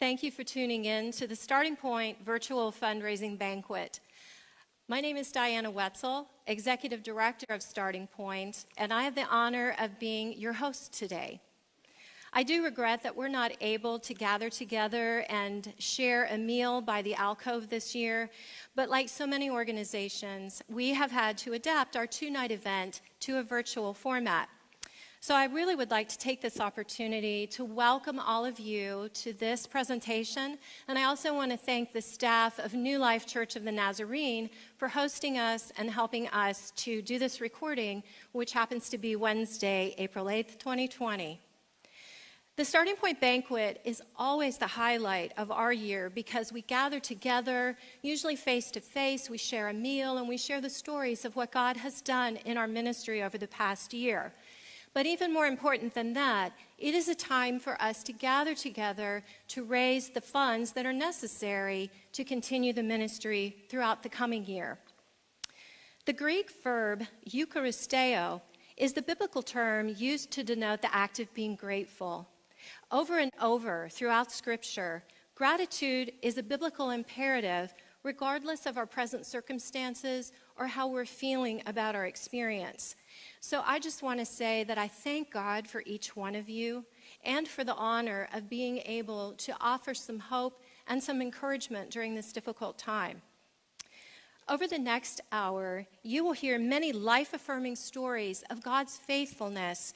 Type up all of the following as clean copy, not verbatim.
Thank you for tuning in to the Starting Point Virtual Fundraising Banquet. My name is Diana Wetzel, Executive Director of Starting Point, and I have the honor of being your host today. I do regret that we're not able to gather together and share a meal by the alcove this year, but like so many organizations, we have had to adapt our two-night event to a virtual format. So I really would like to take this opportunity to welcome all of you to this presentation, and I also want to thank the staff of New Life Church of the Nazarene for hosting us and helping us to do this recording, which happens to be Wednesday, April 8th, 2020. The Starting Point Banquet is always the highlight of our year because we gather together, usually face to face, we share a meal, and we share the stories of what God has done in our ministry over the past year. But even more important than that, it is a time for us to gather together to raise the funds that are necessary to continue the ministry throughout the coming year. The Greek verb eucharisteo is the biblical term used to denote the act of being grateful. Over and over throughout Scripture, gratitude is a biblical imperative regardless of our present circumstances or how we're feeling about our experience. So I just want to say that I thank God for each one of you and for the honor of being able to offer some hope and some encouragement during this difficult time. Over the next hour, you will hear many life-affirming stories of God's faithfulness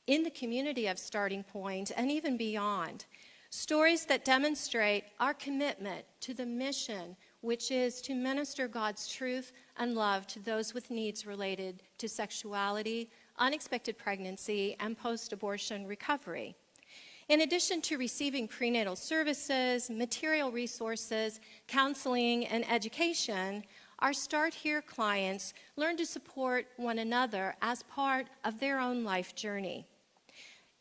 in the community of Starting Point and even beyond. Stories that demonstrate our commitment to the mission, which is to minister God's truth and love to those with needs related to sexuality, unexpected pregnancy, and post-abortion recovery. In addition to receiving prenatal services, material resources, counseling, and education, our Start Here clients learn to support one another as part of their own life journey.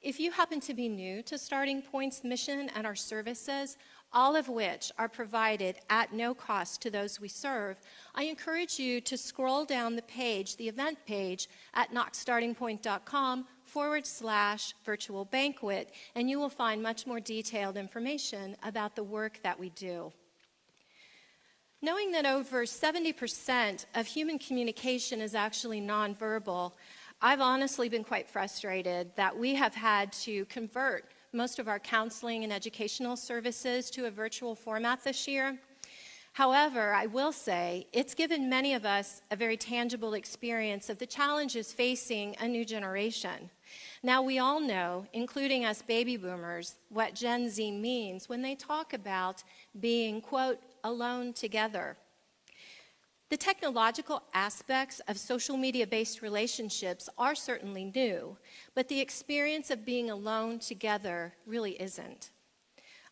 If you happen to be new to Starting Point's mission and our services, all of which are provided at no cost to those we serve, I encourage you to scroll down the page, the event page, at knoxstartingpoint.com/virtual banquet, and you will find much more detailed information about the work that we do. Knowing that over 70% of human communication is actually nonverbal, I've honestly been quite frustrated that we have had to convert most of our counseling and educational services to a virtual format this year. However, I will say it's given many of us a very tangible experience of the challenges facing a new generation. Now, we all know, including us baby boomers, what Gen Z means when they talk about being, quote, alone together. The technological aspects of social media-based relationships are certainly new, but the experience of being alone together really isn't.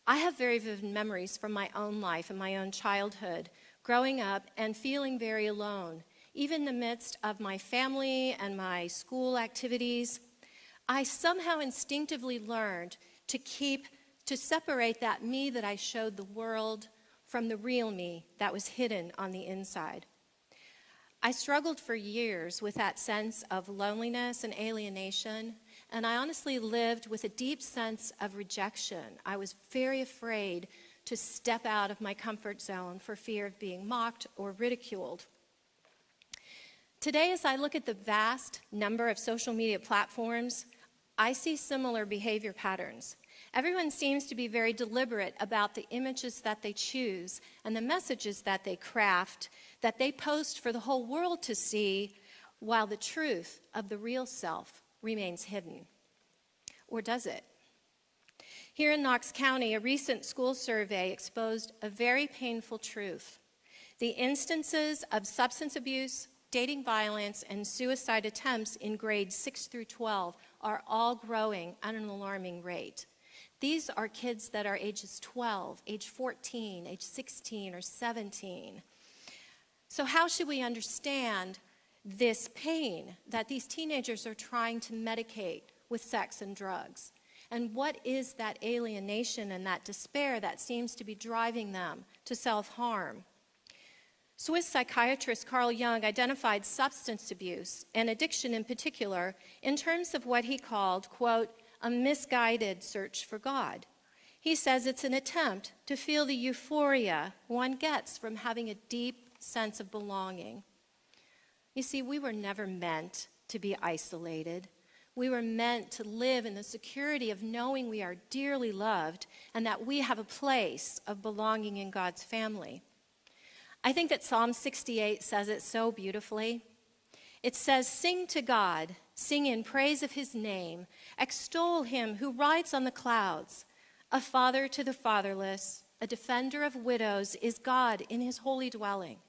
I have very vivid memories from my own life and my own childhood, growing up and feeling very alone. Even in the midst of my family and my school activities, I somehow instinctively learned to separate that me that I showed the world from the real me that was hidden on the inside. I struggled for years with that sense of loneliness and alienation, and I honestly lived with a deep sense of rejection. I was very afraid to step out of my comfort zone for fear of being mocked or ridiculed. Today, as I look at the vast number of social media platforms, I see similar behavior patterns. Everyone seems to be very deliberate about the images that they choose and the messages that they craft, that they post for the whole world to see, while the truth of the real self remains hidden. Or does it? Here in Knox County, a recent school survey exposed a very painful truth. The instances of substance abuse, dating violence, and suicide attempts in grades 6 through 12 are all growing at an alarming rate. These are kids that are ages 12, age 14, age 16, or 17. So how should we understand this pain that these teenagers are trying to medicate with sex and drugs? And what is that alienation and that despair that seems to be driving them to self-harm? Swiss psychiatrist Carl Jung identified substance abuse, and addiction in particular, in terms of what he called, quote, a misguided search for God. He says it's an attempt to feel the euphoria one gets from having a deep sense of belonging. You see, we were never meant to be isolated. We were meant to live in the security of knowing we are dearly loved and that we have a place of belonging in God's family. I think that Psalm 68 says it so beautifully. It says, "Sing to God, sing in praise of his name, extol him who rides on the clouds. A father to the fatherless, a defender of widows is God in his holy dwelling.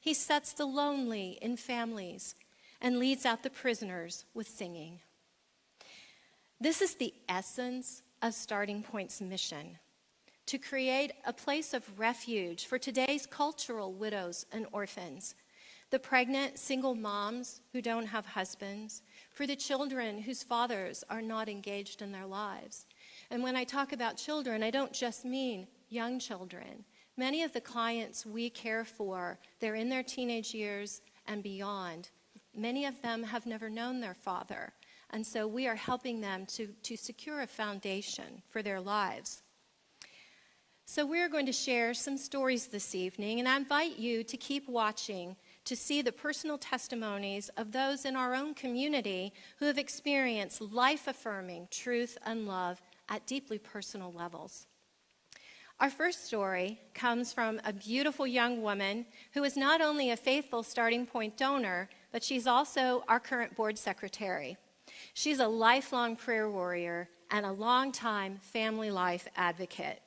He sets the lonely in families and leads out the prisoners with singing." This is the essence of Starting Point's mission, to create a place of refuge for today's cultural widows and orphans, the pregnant single moms who don't have husbands, for the children whose fathers are not engaged in their lives. And when I talk about children, I don't just mean young children. Many of the clients we care for, they're in their teenage years and beyond. Many of them have never known their father. And so we are helping them to secure a foundation for their lives. So we're going to share some stories this evening, and I invite you to keep watching to see the personal testimonies of those in our own community who have experienced life-affirming truth and love at deeply personal levels. Our first story comes from a beautiful young woman who is not only a faithful Starting Point donor, but she's also our current board secretary. She's a lifelong prayer warrior and a longtime family life advocate.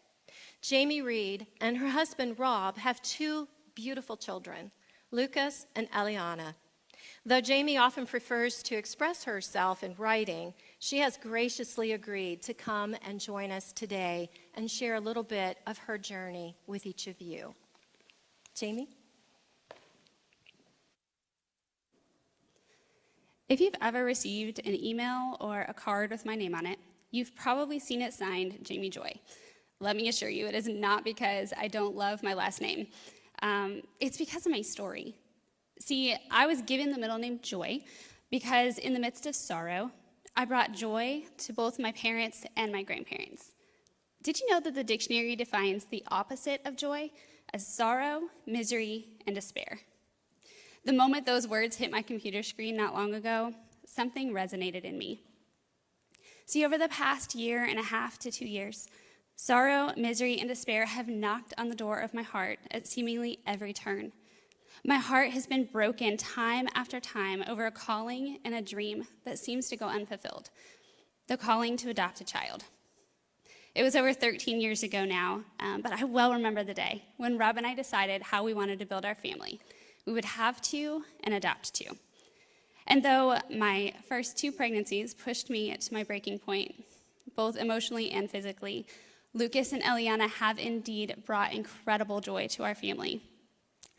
Jamie Reed and her husband Rob have two beautiful children, Lucas and Eliana. Though Jamie often prefers to express herself in writing, she has graciously agreed to come and join us today and share a little bit of her journey with each of you. Jamie? If you've ever received an email or a card with my name on it, you've probably seen it signed Jamie Joy. Let me assure you, it is not because I don't love my last name. It's because of my story. See, I was given the middle name Joy because in the midst of sorrow, I brought joy to both my parents and my grandparents. Did you know that the dictionary defines the opposite of joy as sorrow, misery, and despair? The moment those words hit my computer screen not long ago, something resonated in me. See, over the past year and a half to 2 years, sorrow, misery, and despair have knocked on the door of my heart at seemingly every turn. My heart has been broken time after time over a calling and a dream that seems to go unfulfilled, the calling to adopt a child. It was over 13 years ago now, but I well remember the day when Rob and I decided how we wanted to build our family. We would have two and adopt two. And though my first two pregnancies pushed me to my breaking point, both emotionally and physically, Lucas and Eliana have indeed brought incredible joy to our family.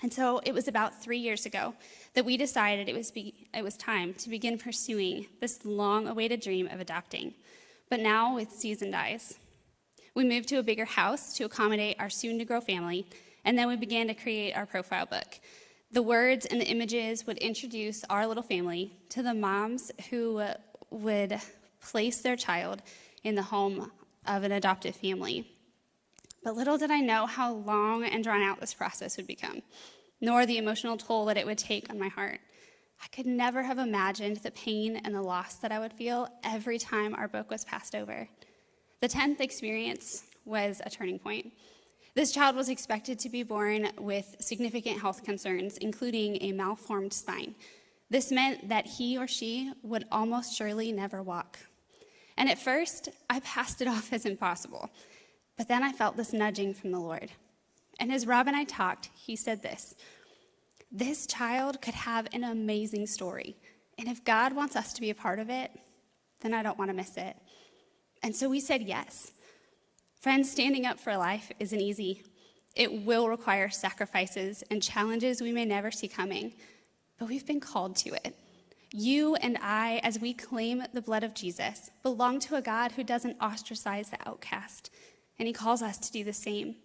And so it was about 3 years ago that we decided it was time to begin pursuing this long-awaited dream of adopting, but now with seasoned eyes. We moved to a bigger house to accommodate our soon-to-grow family, and then we began to create our profile book. The words and the images would introduce our little family to the moms who would place their child in the home of an adoptive family. But little did I know how long and drawn out this process would become, nor the emotional toll that it would take on my heart. I could never have imagined the pain and the loss that I would feel every time our book was passed over. The 10th experience was a turning point. This child was expected to be born with significant health concerns, including a malformed spine. This meant that he or she would almost surely never walk. And at first, I passed it off as impossible. But then I felt this nudging from the Lord. And as Rob and I talked, he said this child could have an amazing story. And if God wants us to be a part of it, then I don't want to miss it. And so we said yes. Friends, standing up for life isn't easy. It will require sacrifices and challenges we may never see coming, but we've been called to it. You and I, as we claim the blood of Jesus, belong to a God who doesn't ostracize the outcast, and he calls us to do the same.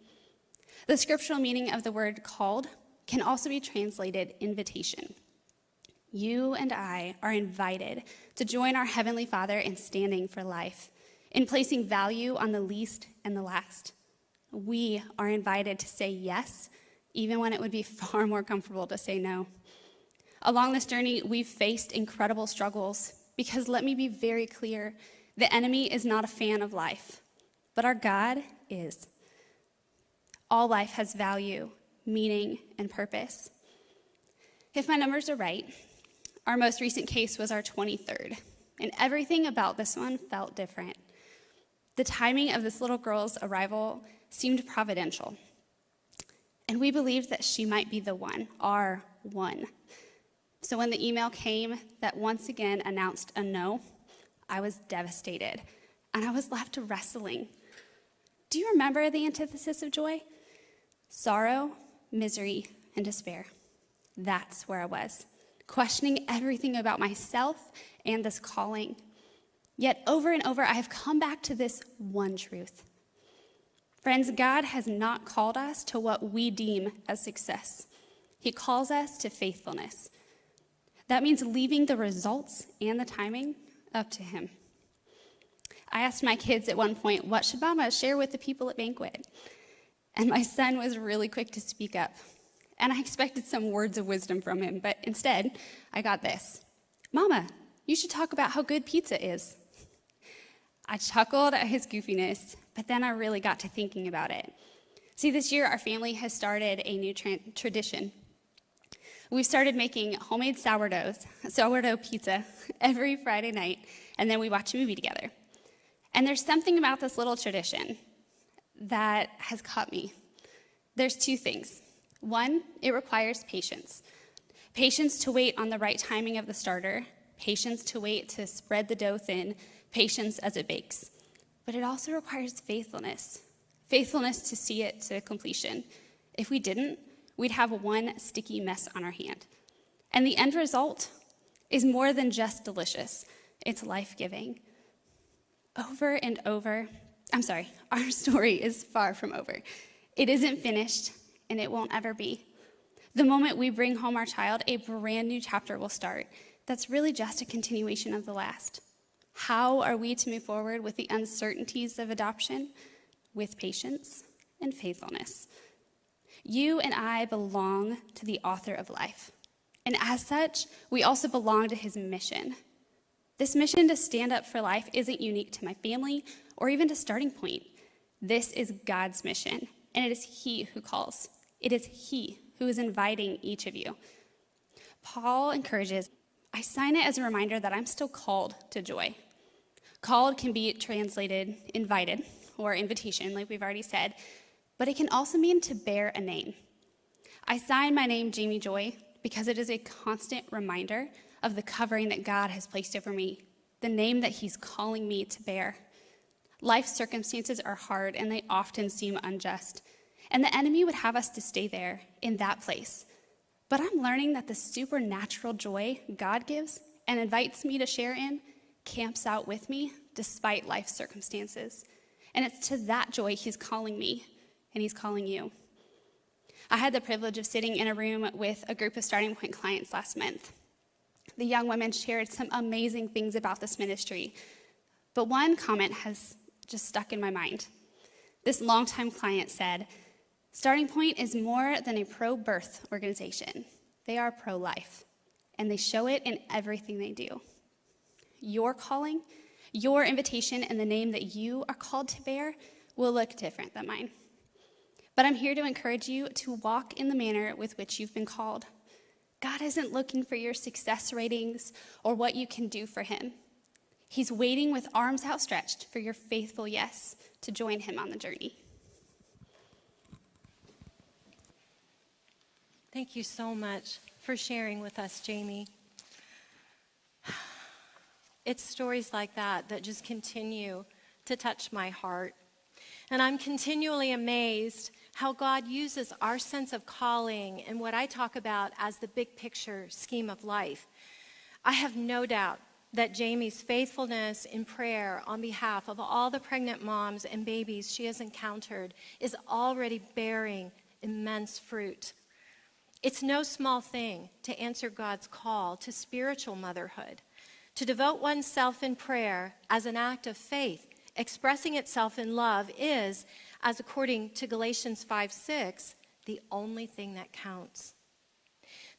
The scriptural meaning of the word called can also be translated invitation. You and I are invited to join our Heavenly Father in standing for life. in placing value on the least and the last. We are invited to say yes, even when it would be far more comfortable to say no. Along this journey, we've faced incredible struggles because let me be very clear, the enemy is not a fan of life, but our God is. All life has value, meaning, and purpose. If my numbers are right, our most recent case was our 23rd, and everything about this one felt different. The timing of this little girl's arrival seemed providential, and we believed that she might be the one, our one. So when the email came that once again announced a no, I was devastated, and I was left wrestling. Do you remember the antithesis of joy? Sorrow, misery, and despair. That's where I was, questioning everything about myself and this calling. Yet over and over, I have come back to this one truth. Friends, God has not called us to what we deem as success. He calls us to faithfulness. That means leaving the results and the timing up to Him. I asked my kids at one point, what should Mama share with the people at Banquet? And my son was really quick to speak up. And I expected some words of wisdom from him, but instead, I got this. Mama, you should talk about how good pizza is. I chuckled at his goofiness, but then I really got to thinking about it. See, this year, our family has started a new tradition. We've started making homemade sourdough pizza every Friday night, and then we watch a movie together. And there's something about this little tradition that has caught me. There's two things. One, it requires patience. Patience to wait on the right timing of the starter, patience to wait to spread the dough thin, patience as it bakes. But it also requires faithfulness. Faithfulness to see it to completion. If we didn't, we'd have one sticky mess on our hand. And the end result is more than just delicious. It's life-giving. Over and over, our story is far from over. It isn't finished, and it won't ever be. The moment we bring home our child, a brand new chapter will start. That's really just a continuation of the last. How are we to move forward with the uncertainties of adoption? With patience and faithfulness. You and I belong to the author of life. And as such, we also belong to his mission. This mission to stand up for life isn't unique to my family or even to Starting Point. This is God's mission, and it is he who calls. It is he who is inviting each of you. Paul encourages, I sign it as a reminder that I'm still called to joy. Called can be translated invited or invitation, like we've already said, but it can also mean to bear a name. I sign my name Jamie Joy because it is a constant reminder of the covering that God has placed over me, the name that he's calling me to bear. Life circumstances are hard and they often seem unjust, and the enemy would have us to stay there in that place. But I'm learning that the supernatural joy God gives and invites me to share in camps out with me despite life circumstances. And it's to that joy he's calling me, and he's calling you. I had the privilege of sitting in a room with a group of Starting Point clients last month. The young women shared some amazing things about this ministry, but one comment has just stuck in my mind. This longtime client said, Starting Point is more than a pro-birth organization. They are pro-life, and they show it in everything they do. Your calling, your invitation, and the name that you are called to bear will look different than mine. But I'm here to encourage you to walk in the manner with which you've been called. God isn't looking for your success ratings or what you can do for him. He's waiting with arms outstretched for your faithful yes to join him on the journey. Thank you so much for sharing with us, Jamie. It's stories like that that just continue to touch my heart. And I'm continually amazed how God uses our sense of calling and what I talk about as the big picture scheme of life. I have no doubt that Jamie's faithfulness in prayer on behalf of all the pregnant moms and babies she has encountered is already bearing immense fruit. It's no small thing to answer God's call to spiritual motherhood, to devote oneself in prayer as an act of faith expressing itself in love is, as according to Galatians 5:6, the only thing that counts.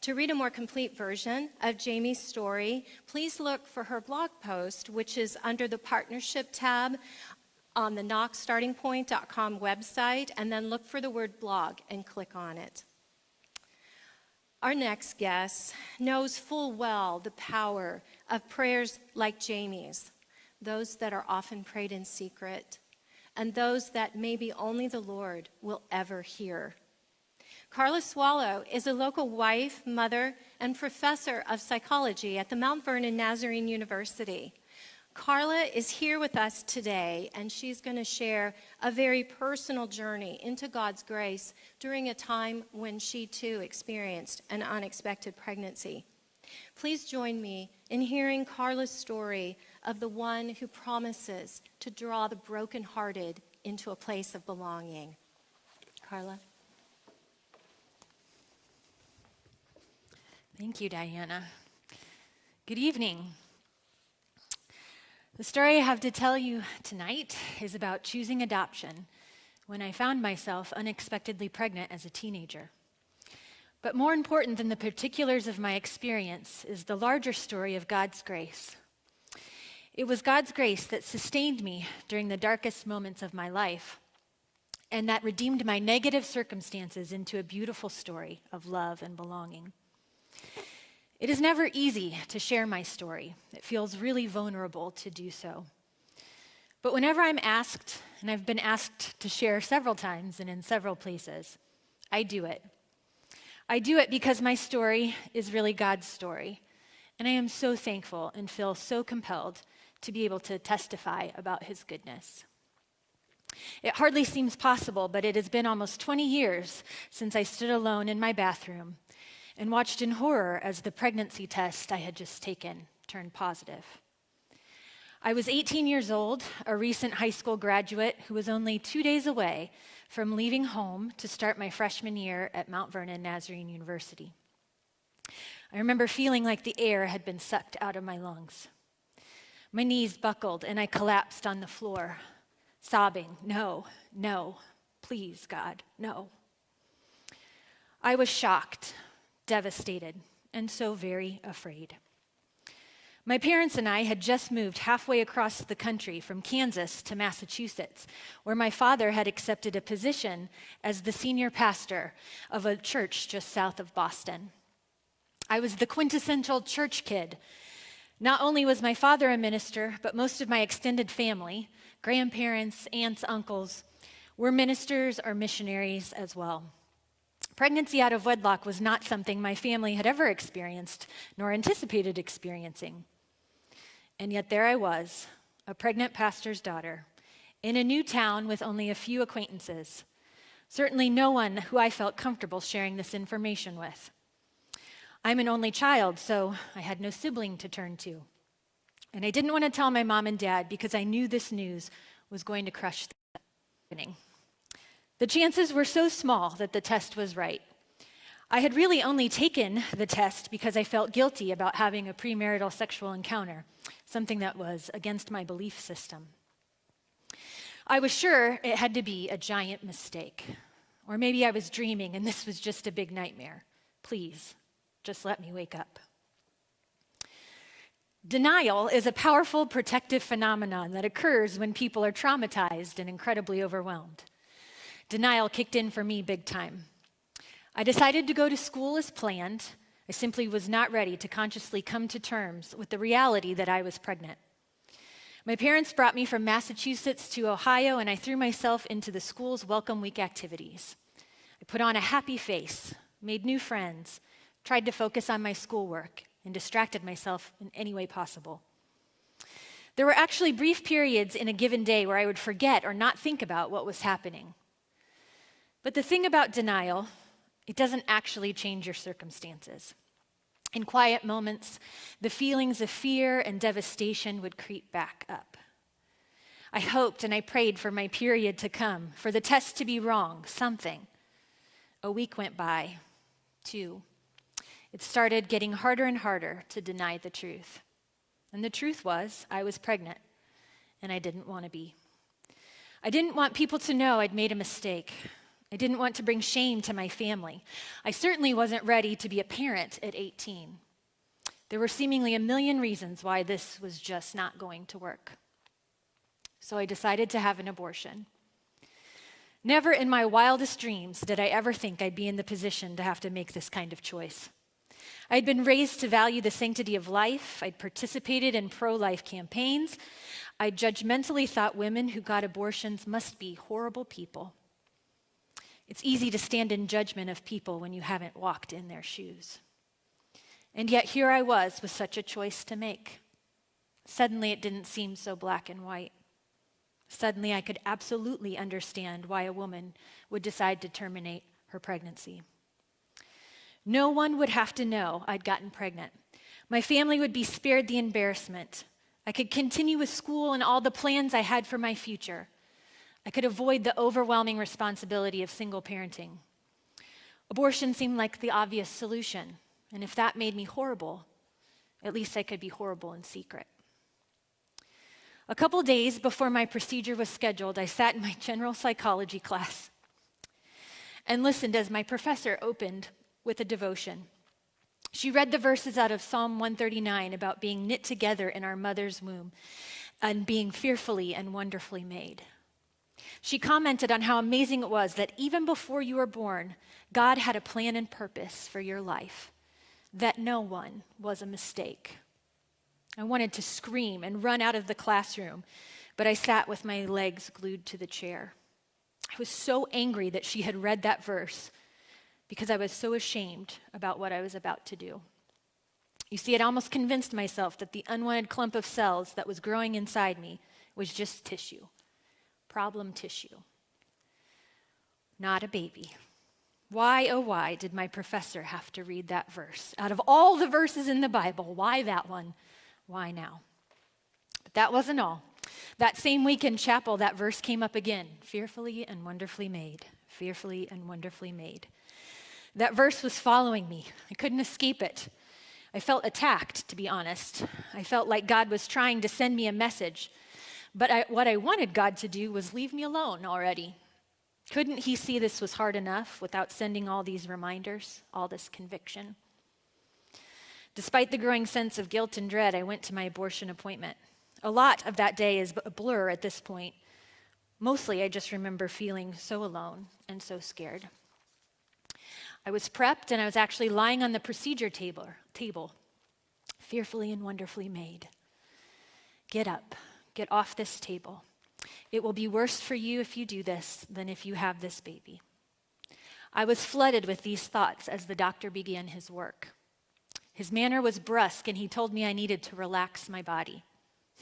To read a more complete version of Jamie's story, please look for her blog post, which is under the Partnership tab on the knoxstartingpoint.com website, and then look for the word blog and click on it. Our next guest knows full well the power of prayers like Jamie's, those that are often prayed in secret, and those that maybe only the Lord will ever hear. Carla Swallow is a local wife, mother, and professor of psychology at the Mount Vernon Nazarene University. Carla is here with us today, and she's going to share a very personal journey into God's grace during a time when she too experienced an unexpected pregnancy. Please join me in hearing Carla's story of the one who promises to draw the brokenhearted into a place of belonging. Carla? Thank you, Diana. Good evening. The story I have to tell you tonight is about choosing adoption when I found myself unexpectedly pregnant as a teenager. But more important than the particulars of my experience is the larger story of God's grace. It was God's grace that sustained me during the darkest moments of my life, and that redeemed my negative circumstances into a beautiful story of love and belonging. It is never easy to share my story. It feels really vulnerable to do so. But whenever I'm asked, and I've been asked to share several times and in several places, I do it. I do it because my story is really God's story, and I am so thankful and feel so compelled to be able to testify about his goodness. It hardly seems possible, but it has been almost 20 years since I stood alone in my bathroom and watched in horror as the pregnancy test I had just taken turned positive. I was 18 years old, a recent high school graduate who was only 2 days away from leaving home to start my freshman year at Mount Vernon Nazarene University. I remember feeling like the air had been sucked out of my lungs. My knees buckled and I collapsed on the floor, sobbing, "No, no, please, God, no." I was shocked, devastated, and so very afraid. My parents and I had just moved halfway across the country from Kansas to Massachusetts, where my father had accepted a position as the senior pastor of a church just south of Boston. I was the quintessential church kid. Not only was my father a minister, but most of my extended family, grandparents, aunts, uncles, were ministers or missionaries as well. Pregnancy out of wedlock was not something my family had ever experienced, nor anticipated experiencing. And yet there I was, a pregnant pastor's daughter, in a new town with only a few acquaintances, certainly no one who I felt comfortable sharing this information with. I'm an only child, so I had no sibling to turn to. And I didn't want to tell my mom and dad because I knew this news was going to crush the happening. The chances were so small that the test was right. I had really only taken the test because I felt guilty about having a premarital sexual encounter, something that was against my belief system. I was sure it had to be a giant mistake. Or maybe I was dreaming and this was just a big nightmare. Please, just let me wake up. Denial is a powerful protective phenomenon that occurs when people are traumatized and incredibly overwhelmed. Denial kicked in for me big time. I decided to go to school as planned. I simply was not ready to consciously come to terms with the reality that I was pregnant. My parents brought me from Massachusetts to Ohio, and I threw myself into the school's Welcome Week activities. I put on a happy face, made new friends, tried to focus on my schoolwork, and distracted myself in any way possible. There were actually brief periods in a given day where I would forget or not think about what was happening. But the thing about denial, it doesn't actually change your circumstances. In quiet moments, the feelings of fear and devastation would creep back up. I hoped and I prayed for my period to come, for the test to be wrong, something. A week went by, 2. It started getting harder and harder to deny the truth. And the truth was, I was pregnant, and I didn't want to be. I didn't want people to know I'd made a mistake. I didn't want to bring shame to my family. I certainly wasn't ready to be a parent at 18. There were seemingly a million reasons why this was just not going to work. So I decided to have an abortion. Never in my wildest dreams did I ever think I'd be in the position to have to make this kind of choice. I'd been raised to value the sanctity of life. I'd participated in pro-life campaigns. I judgmentally thought women who got abortions must be horrible people. It's easy to stand in judgment of people when you haven't walked in their shoes. And yet here I was with such a choice to make. Suddenly it didn't seem so black and white. Suddenly I could absolutely understand why a woman would decide to terminate her pregnancy. No one would have to know I'd gotten pregnant. My family would be spared the embarrassment. I could continue with school and all the plans I had for my future. I could avoid the overwhelming responsibility of single parenting. Abortion seemed like the obvious solution, and if that made me horrible, at least I could be horrible in secret. A couple days before my procedure was scheduled, I sat in my general psychology class and listened as my professor opened with a devotion. She read the verses out of Psalm 139 about being knit together in our mother's womb and being fearfully and wonderfully made. She commented on how amazing it was that even before you were born, God had a plan and purpose for your life, that no one was a mistake. I wanted to scream and run out of the classroom, but I sat with my legs glued to the chair. I was so angry that she had read that verse because I was so ashamed about what I was about to do. You see, I'd almost convinced myself that the unwanted clump of cells that was growing inside me was just tissue, problem tissue, not a baby. Why, oh why, did my professor have to read that verse? Out of all the verses in the Bible, why that one? Why now? But that wasn't all. That same week in chapel, that verse came up again, fearfully and wonderfully made, fearfully and wonderfully made. That verse was following me. I couldn't escape it. I felt attacked, to be honest. I felt like God was trying to send me a message. But what I wanted God to do was leave me alone already. Couldn't he see this was hard enough without sending all these reminders, all this conviction? Despite the growing sense of guilt and dread, I went to my abortion appointment. A lot of that day is a blur at this point. Mostly, I just remember feeling so alone and so scared. I was prepped, and I was actually lying on the procedure table, fearfully and wonderfully made. Get up, get off this table. It will be worse for you if you do this than if you have this baby. I was flooded with these thoughts as the doctor began his work. His manner was brusque, and he told me I needed to relax my body.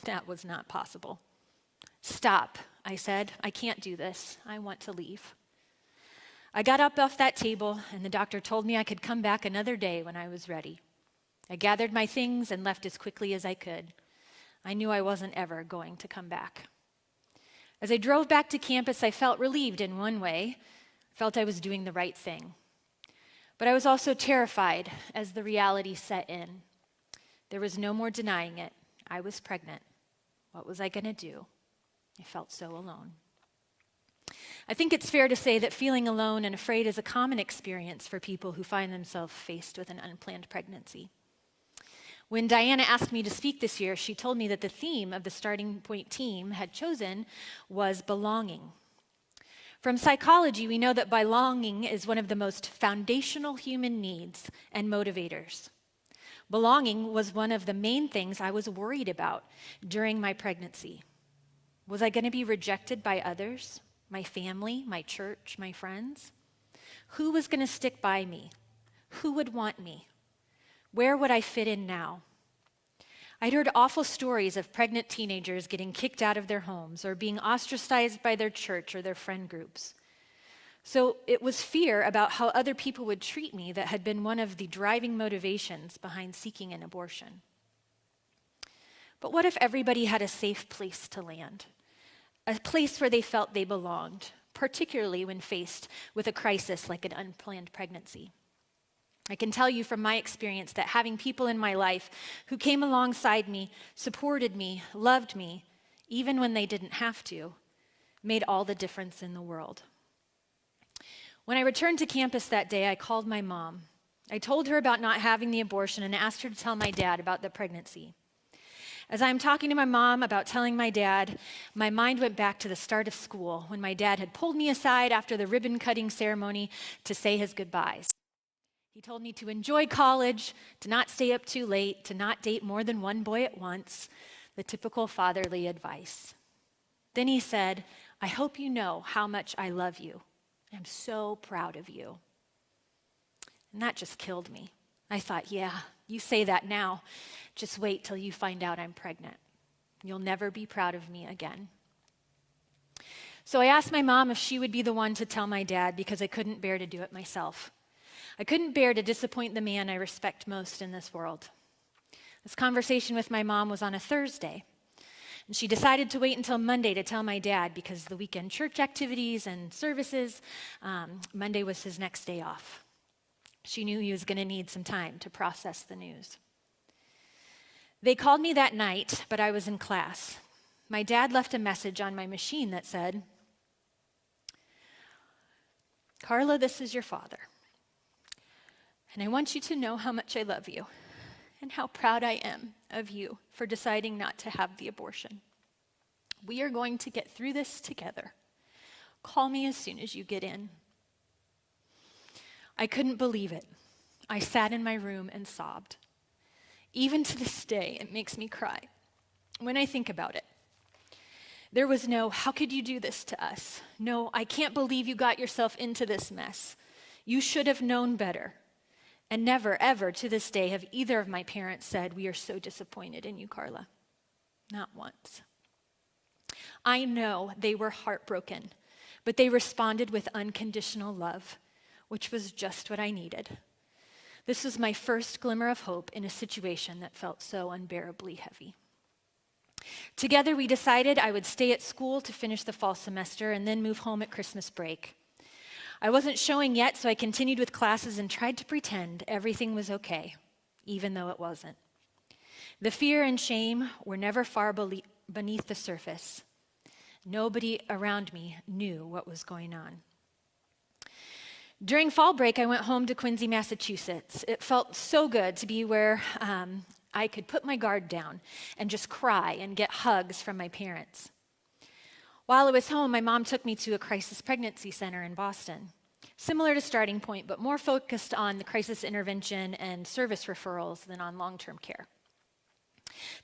That was not possible. Stop, I said. I can't do this. I want to leave. I got up off that table, and the doctor told me I could come back another day when I was ready. I gathered my things and left as quickly as I could. I knew I wasn't ever going to come back. As I drove back to campus, I felt relieved in one way. I felt I was doing the right thing. But I was also terrified as the reality set in. There was no more denying it. I was pregnant. What was I going to do? I felt so alone. I think it's fair to say that feeling alone and afraid is a common experience for people who find themselves faced with an unplanned pregnancy. When Diana asked me to speak this year, she told me that the theme of the Starting Point team had chosen was belonging. From psychology, we know that belonging is one of the most foundational human needs and motivators. Belonging was one of the main things I was worried about during my pregnancy. Was I going to be rejected by others, my family, my church, my friends? Who was going to stick by me? Who would want me? Where would I fit in now? I'd heard awful stories of pregnant teenagers getting kicked out of their homes or being ostracized by their church or their friend groups. So it was fear about how other people would treat me that had been one of the driving motivations behind seeking an abortion. But what if everybody had a safe place to land? A place where they felt they belonged, particularly when faced with a crisis like an unplanned pregnancy. I can tell you from my experience that having people in my life who came alongside me, supported me, loved me, even when they didn't have to, made all the difference in the world. When I returned to campus that day, I called my mom. I told her about not having the abortion and asked her to tell my dad about the pregnancy. As I'm talking to my mom about telling my dad, my mind went back to the start of school when my dad had pulled me aside after the ribbon-cutting ceremony to say his goodbyes. He told me to enjoy college, to not stay up too late, to not date more than one boy at once, the typical fatherly advice. Then he said, "I hope you know how much I love you. I'm so proud of you." And that just killed me. I thought, yeah, you say that now. Just wait till you find out I'm pregnant. You'll never be proud of me again. So I asked my mom if she would be the one to tell my dad because I couldn't bear to do it myself. I couldn't bear to disappoint the man I respect most in this world. This conversation with my mom was on a Thursday, and she decided to wait until Monday to tell my dad because the weekend church activities and services, Monday was his next day off. She knew he was going to need some time to process the news. They called me that night, but I was in class. My dad left a message on my machine that said, "Carla, this is your father. And I want you to know how much I love you and how proud I am of you for deciding not to have the abortion. We are going to get through this together. Call me as soon as you get in." I couldn't believe it. I sat in my room and sobbed. Even to this day, it makes me cry when I think about it. There was no, "How could you do this to us?" No, "I can't believe you got yourself into this mess. You should have known better." And never, ever to this day have either of my parents said, "We are so disappointed in you, Carla." Not once. I know they were heartbroken, but they responded with unconditional love, which was just what I needed. This was my first glimmer of hope in a situation that felt so unbearably heavy. Together, we decided I would stay at school to finish the fall semester and then move home at Christmas break. I wasn't showing yet, so I continued with classes and tried to pretend everything was okay, even though it wasn't. The fear and shame were never far beneath the surface. Nobody around me knew what was going on. During fall break, I went home to Quincy, Massachusetts. It felt so good to be where I could put my guard down and just cry and get hugs from my parents. While I was home, my mom took me to a crisis pregnancy center in Boston, similar to Starting Point, but more focused on the crisis intervention and service referrals than on long-term care.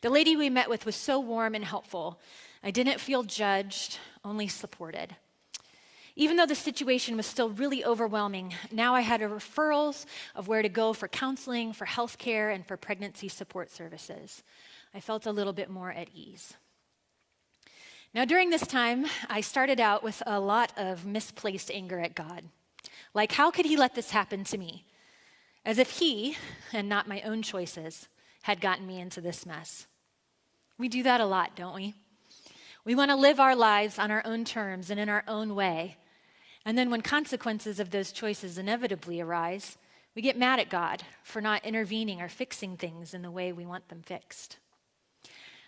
The lady we met with was so warm and helpful. I didn't feel judged, only supported. Even though the situation was still really overwhelming, now I had referrals of where to go for counseling, for health care, and for pregnancy support services. I felt a little bit more at ease. Now, during this time, I started out with a lot of misplaced anger at God. Like, how could he let this happen to me? As if he, and not my own choices, had gotten me into this mess. We do that a lot, don't we? We want to live our lives on our own terms and in our own way. And then when consequences of those choices inevitably arise, we get mad at God for not intervening or fixing things in the way we want them fixed.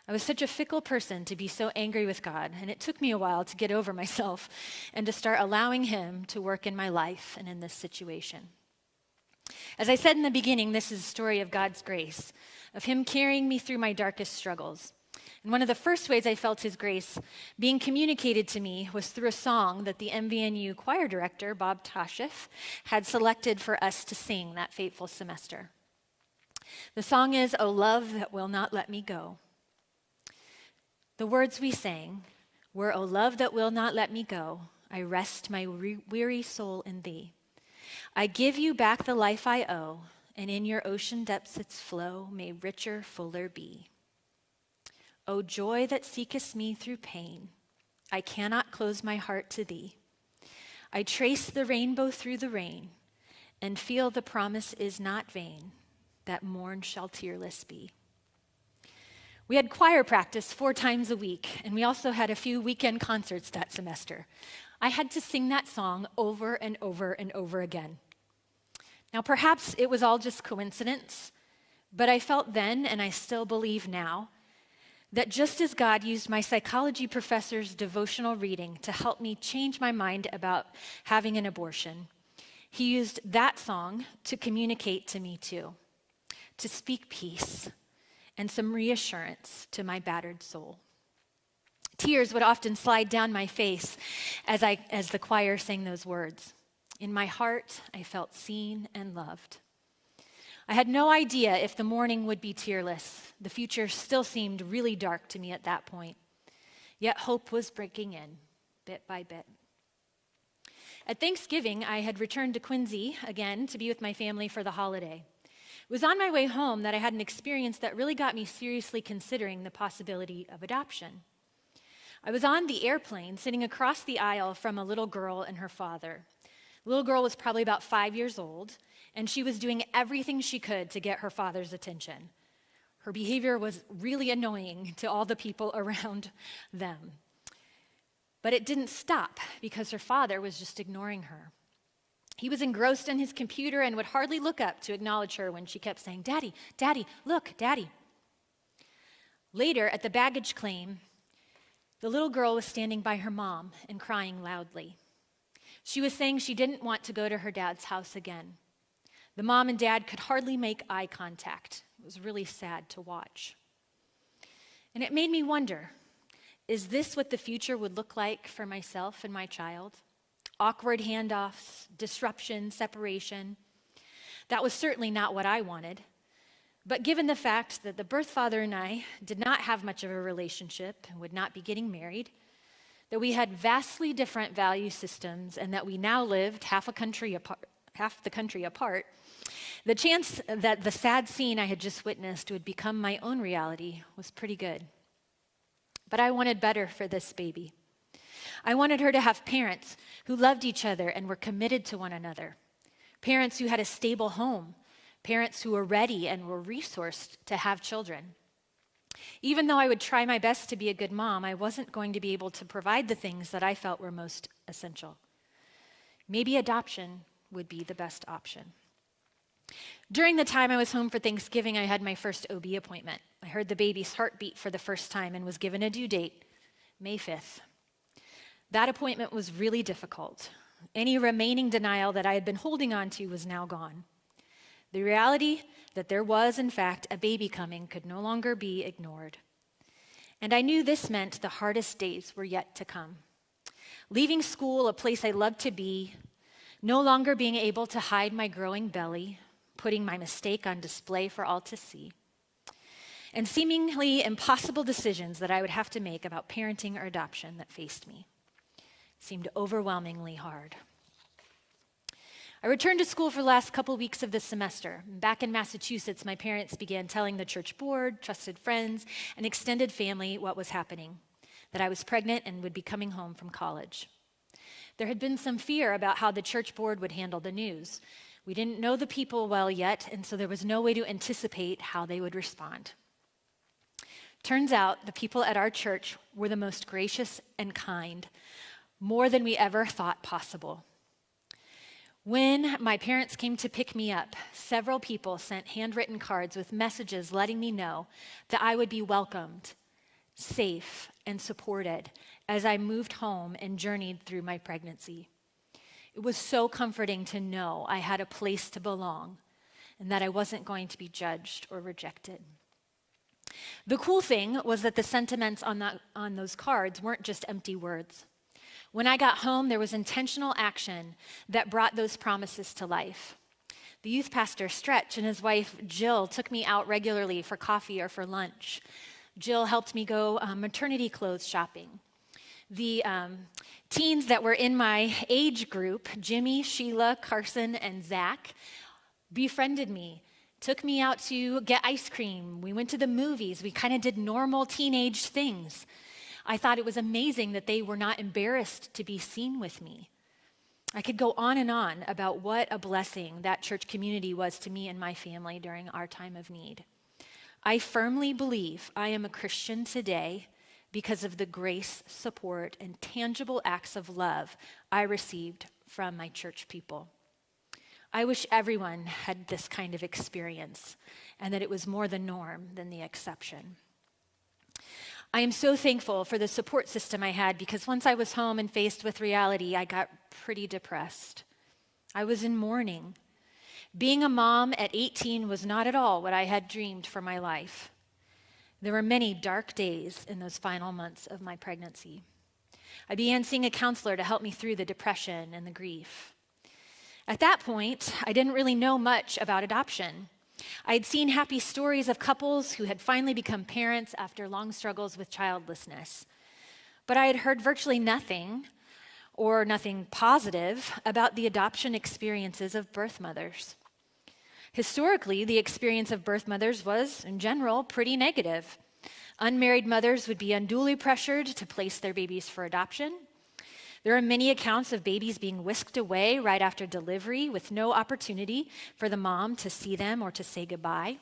I was such a fickle person to be so angry with God, and it took me a while to get over myself and to start allowing him to work in my life and in this situation. As I said in the beginning, this is a story of God's grace, of him carrying me through my darkest struggles. And one of the first ways I felt his grace being communicated to me was through a song that the MVNU choir director, Bob Toshif, had selected for us to sing that fateful semester. The song is, "O Love That Will Not Let Me Go." The words we sang were, "O love that will not let me go, I rest my weary soul in thee. I give you back the life I owe, and in your ocean depths its flow may richer, fuller be. O joy that seekest me through pain, I cannot close my heart to thee. I trace the rainbow through the rain, and feel the promise is not vain, that morn shall tearless be." We had choir practice 4 times a week, and we also had a few weekend concerts that semester. I had to sing that song over and over and over again. Now, perhaps it was all just coincidence, but I felt then, and I still believe now, that just as God used my psychology professor's devotional reading to help me change my mind about having an abortion, he used that song to communicate to me too, to speak peace and some reassurance to my battered soul. Tears would often slide down my face as the choir sang those words. In my heart, I felt seen and loved. I had no idea if the morning would be tearless. The future still seemed really dark to me at that point. Yet hope was breaking in, bit by bit. At Thanksgiving, I had returned to Quincy again to be with my family for the holiday. It was on my way home that I had an experience that really got me seriously considering the possibility of adoption. I was on the airplane sitting across the aisle from a little girl and her father. The little girl was probably about 5 years old, and she was doing everything she could to get her father's attention. Her behavior was really annoying to all the people around them. But it didn't stop because her father was just ignoring her. He was engrossed in his computer and would hardly look up to acknowledge her when she kept saying, "Daddy, Daddy, look, Daddy." Later, at the baggage claim, the little girl was standing by her mom and crying loudly. She was saying she didn't want to go to her dad's house again. The mom and dad could hardly make eye contact. It was really sad to watch. And it made me wonder, is this what the future would look like for myself and my child? Awkward handoffs, disruption, separation. That was certainly not what I wanted. But given the fact that the birth father and I did not have much of a relationship and would not be getting married, that we had vastly different value systems, and that we now lived half the country apart, the chance that the sad scene I had just witnessed would become my own reality was pretty good. But I wanted better for this baby. I wanted her to have parents who loved each other and were committed to one another, parents who had a stable home, parents who were ready and were resourced to have children. Even though I would try my best to be a good mom, I wasn't going to be able to provide the things that I felt were most essential. Maybe adoption would be the best option. During the time I was home for Thanksgiving, I had my first OB appointment. I heard the baby's heartbeat for the first time and was given a due date, May 5th. That appointment was really difficult. Any remaining denial that I had been holding on to was now gone. The reality that there was, in fact, a baby coming could no longer be ignored. And I knew this meant the hardest days were yet to come. Leaving school, a place I loved to be, no longer being able to hide my growing belly, putting my mistake on display for all to see, and seemingly impossible decisions that I would have to make about parenting or adoption that faced me seemed overwhelmingly hard. I returned to school for the last couple weeks of the semester. Back in Massachusetts, my parents began telling the church board, trusted friends, and extended family what was happening, that I was pregnant and would be coming home from college. There had been some fear about how the church board would handle the news. We didn't know the people well yet, and so there was no way to anticipate how they would respond. Turns out the people at our church were the most gracious and kind, more than we ever thought possible. When my parents came to pick me up, several people sent handwritten cards with messages letting me know that I would be welcomed, safe, and supported as I moved home and journeyed through my pregnancy. It was so comforting to know I had a place to belong and that I wasn't going to be judged or rejected. The cool thing was that the sentiments on those cards weren't just empty words. When I got home, there was intentional action that brought those promises to life. The youth pastor, Stretch, and his wife, Jill, took me out regularly for coffee or for lunch. Jill helped me go maternity clothes shopping. The teens that were in my age group, Jimmy, Sheila, Carson, and Zach, befriended me, took me out to get ice cream. We went to the movies. We kind of did normal teenage things. I thought it was amazing that they were not embarrassed to be seen with me. I could go on and on about what a blessing that church community was to me and my family during our time of need. I firmly believe I am a Christian today because of the grace, support, and tangible acts of love I received from my church people. I wish everyone had this kind of experience and that it was more the norm than the exception. I am so thankful for the support system I had because once I was home and faced with reality, I got pretty depressed. I was in mourning. Being a mom at 18 was not at all what I had dreamed for my life. There were many dark days in those final months of my pregnancy. I began seeing a counselor to help me through the depression and the grief. At that point, I didn't really know much about adoption. I had seen happy stories of couples who had finally become parents after long struggles with childlessness. But I had heard virtually nothing, or nothing positive, about the adoption experiences of birth mothers. Historically, the experience of birth mothers was, in general, pretty negative. Unmarried mothers would be unduly pressured to place their babies for adoption. There are many accounts of babies being whisked away right after delivery with no opportunity for the mom to see them or to say goodbye.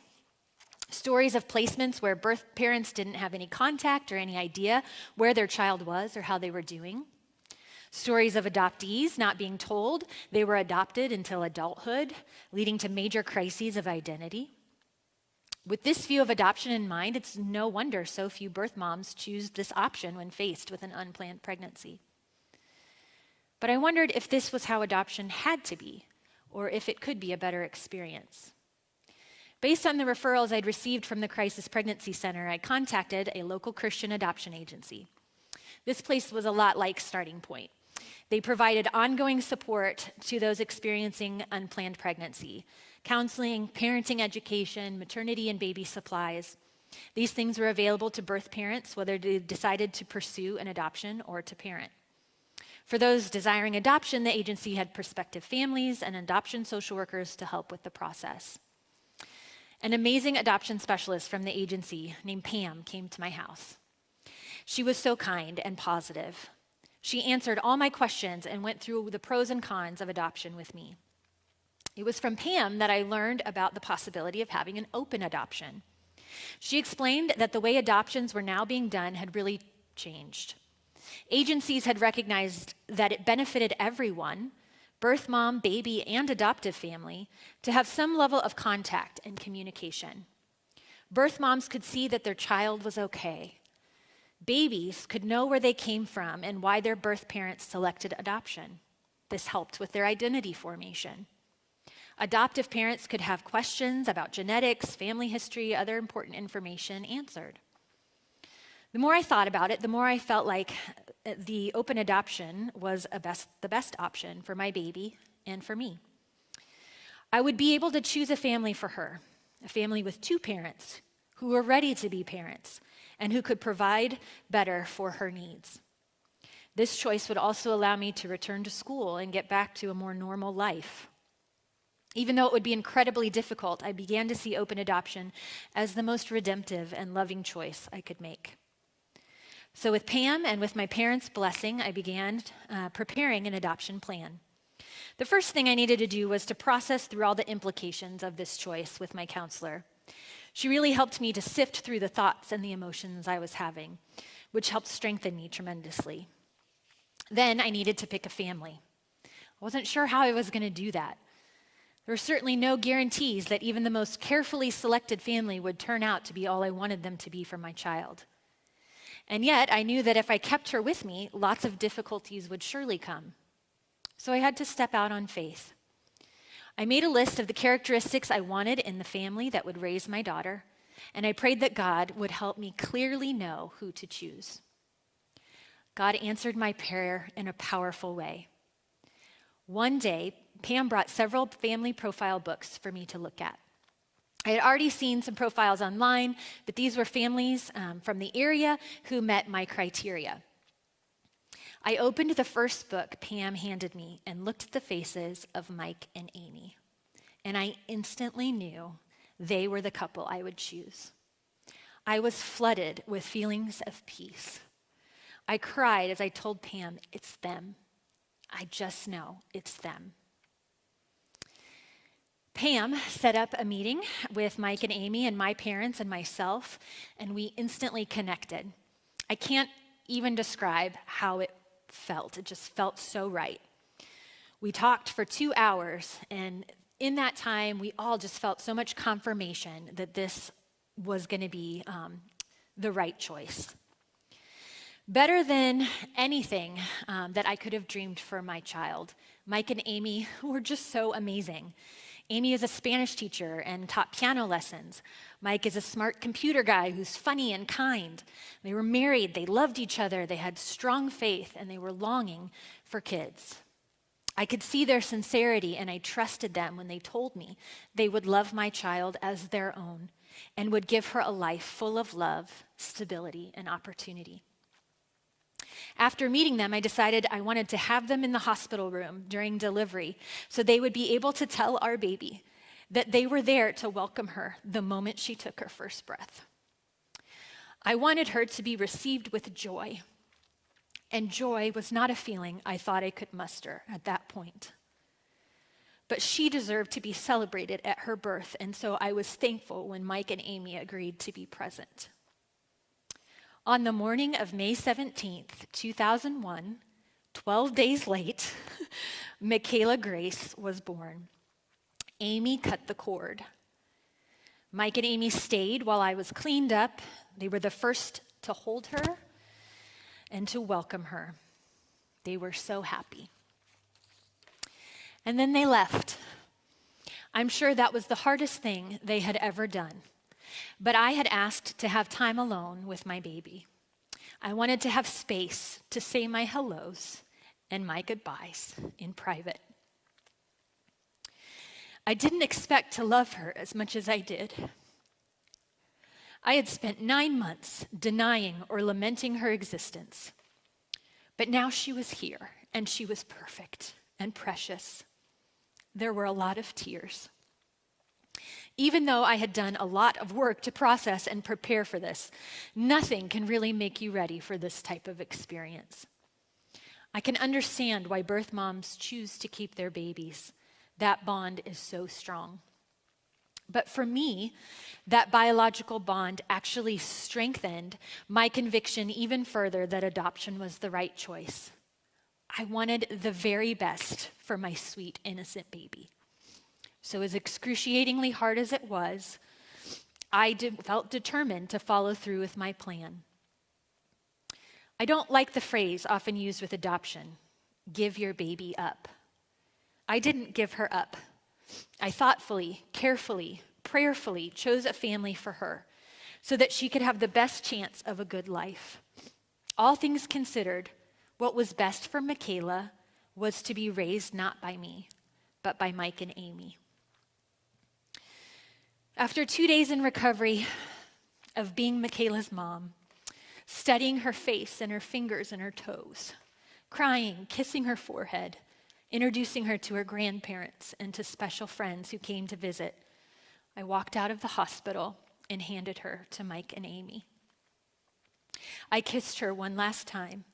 Stories of placements where birth parents didn't have any contact or any idea where their child was or how they were doing. Stories of adoptees not being told they were adopted until adulthood, leading to major crises of identity. With this view of adoption in mind, it's no wonder so few birth moms choose this option when faced with an unplanned pregnancy. But I wondered if this was how adoption had to be, or if it could be a better experience. Based on the referrals I'd received from the Crisis Pregnancy Center, I contacted a local Christian adoption agency. This place was a lot like Starting Point. They provided ongoing support to those experiencing unplanned pregnancy, counseling, parenting education, maternity and baby supplies. These things were available to birth parents, whether they decided to pursue an adoption or to parent. For those desiring adoption, the agency had prospective families and adoption social workers to help with the process. An amazing adoption specialist from the agency named Pam came to my house. She was so kind and positive. She answered all my questions and went through the pros and cons of adoption with me. It was from Pam that I learned about the possibility of having an open adoption. She explained that the way adoptions were now being done had really changed. Agencies had recognized that it benefited everyone, birth mom, baby, and adoptive family, to have some level of contact and communication. Birth moms could see that their child was okay. Babies could know where they came from and why their birth parents selected adoption. This helped with their identity formation. Adoptive parents could have questions about genetics, family history, other important information answered. The more I thought about it, the more I felt like the open adoption was the best option for my baby and for me. I would be able to choose a family for her, a family with two parents who were ready to be parents and who could provide better for her needs. This choice would also allow me to return to school and get back to a more normal life. Even though it would be incredibly difficult, I began to see open adoption as the most redemptive and loving choice I could make. So with Pam and with my parents' blessing, I began preparing an adoption plan. The first thing I needed to do was to process through all the implications of this choice with my counselor. She really helped me to sift through the thoughts and the emotions I was having, which helped strengthen me tremendously. Then I needed to pick a family. I wasn't sure how I was going to do that. There were certainly no guarantees that even the most carefully selected family would turn out to be all I wanted them to be for my child. And yet, I knew that if I kept her with me, lots of difficulties would surely come. So I had to step out on faith. I made a list of the characteristics I wanted in the family that would raise my daughter, and I prayed that God would help me clearly know who to choose. God answered my prayer in a powerful way. One day, Pam brought several family profile books for me to look at. I had already seen some profiles online, but these were families from the area who met my criteria. I opened the first book Pam handed me and looked at the faces of Mike and Amy, and I instantly knew they were the couple I would choose. I was flooded with feelings of peace. I cried as I told Pam, it's them. I just know it's them. Pam set up a meeting with Mike and Amy and my parents and myself, and we instantly connected. I can't even describe how it felt. It just felt so right. We talked for 2 hours, and in that time, we all just felt so much confirmation that this was going to be the right choice. Better than anything that I could have dreamed for my child, Mike and Amy were just so amazing. Amy is a Spanish teacher and taught piano lessons. Mike is a smart computer guy who's funny and kind. They were married, they loved each other, they had strong faith, and they were longing for kids. I could see their sincerity, and I trusted them when they told me they would love my child as their own and would give her a life full of love, stability, and opportunity. After meeting them, I decided I wanted to have them in the hospital room during delivery so they would be able to tell our baby that they were there to welcome her the moment she took her first breath. I wanted her to be received with joy, and joy was not a feeling I thought I could muster at that point. But she deserved to be celebrated at her birth, and so I was thankful when Mike and Amy agreed to be present. On the morning of May 17th, 2001, 12 days late, Michaela Grace was born. Amy cut the cord. Mike and Amy stayed while I was cleaned up. They were the first to hold her and to welcome her. They were so happy. And then they left. I'm sure that was the hardest thing they had ever done. But I had asked to have time alone with my baby. I wanted to have space to say my hellos and my goodbyes in private. I didn't expect to love her as much as I did. I had spent 9 months denying or lamenting her existence. But now she was here, and she was perfect and precious. There were a lot of tears. Even though I had done a lot of work to process and prepare for this, nothing can really make you ready for this type of experience. I can understand why birth moms choose to keep their babies. That bond is so strong. But for me, that biological bond actually strengthened my conviction even further that adoption was the right choice. I wanted the very best for my sweet, innocent baby. So as excruciatingly hard as it was, I felt determined to follow through with my plan. I don't like the phrase often used with adoption, give your baby up. I didn't give her up. I thoughtfully, carefully, prayerfully chose a family for her so that she could have the best chance of a good life. All things considered, what was best for Michaela was to be raised not by me, but by Mike and Amy. After 2 days in recovery of being Michaela's mom, studying her face and her fingers and her toes, crying, kissing her forehead, introducing her to her grandparents and to special friends who came to visit, I walked out of the hospital and handed her to Mike and Amy. I kissed her one last time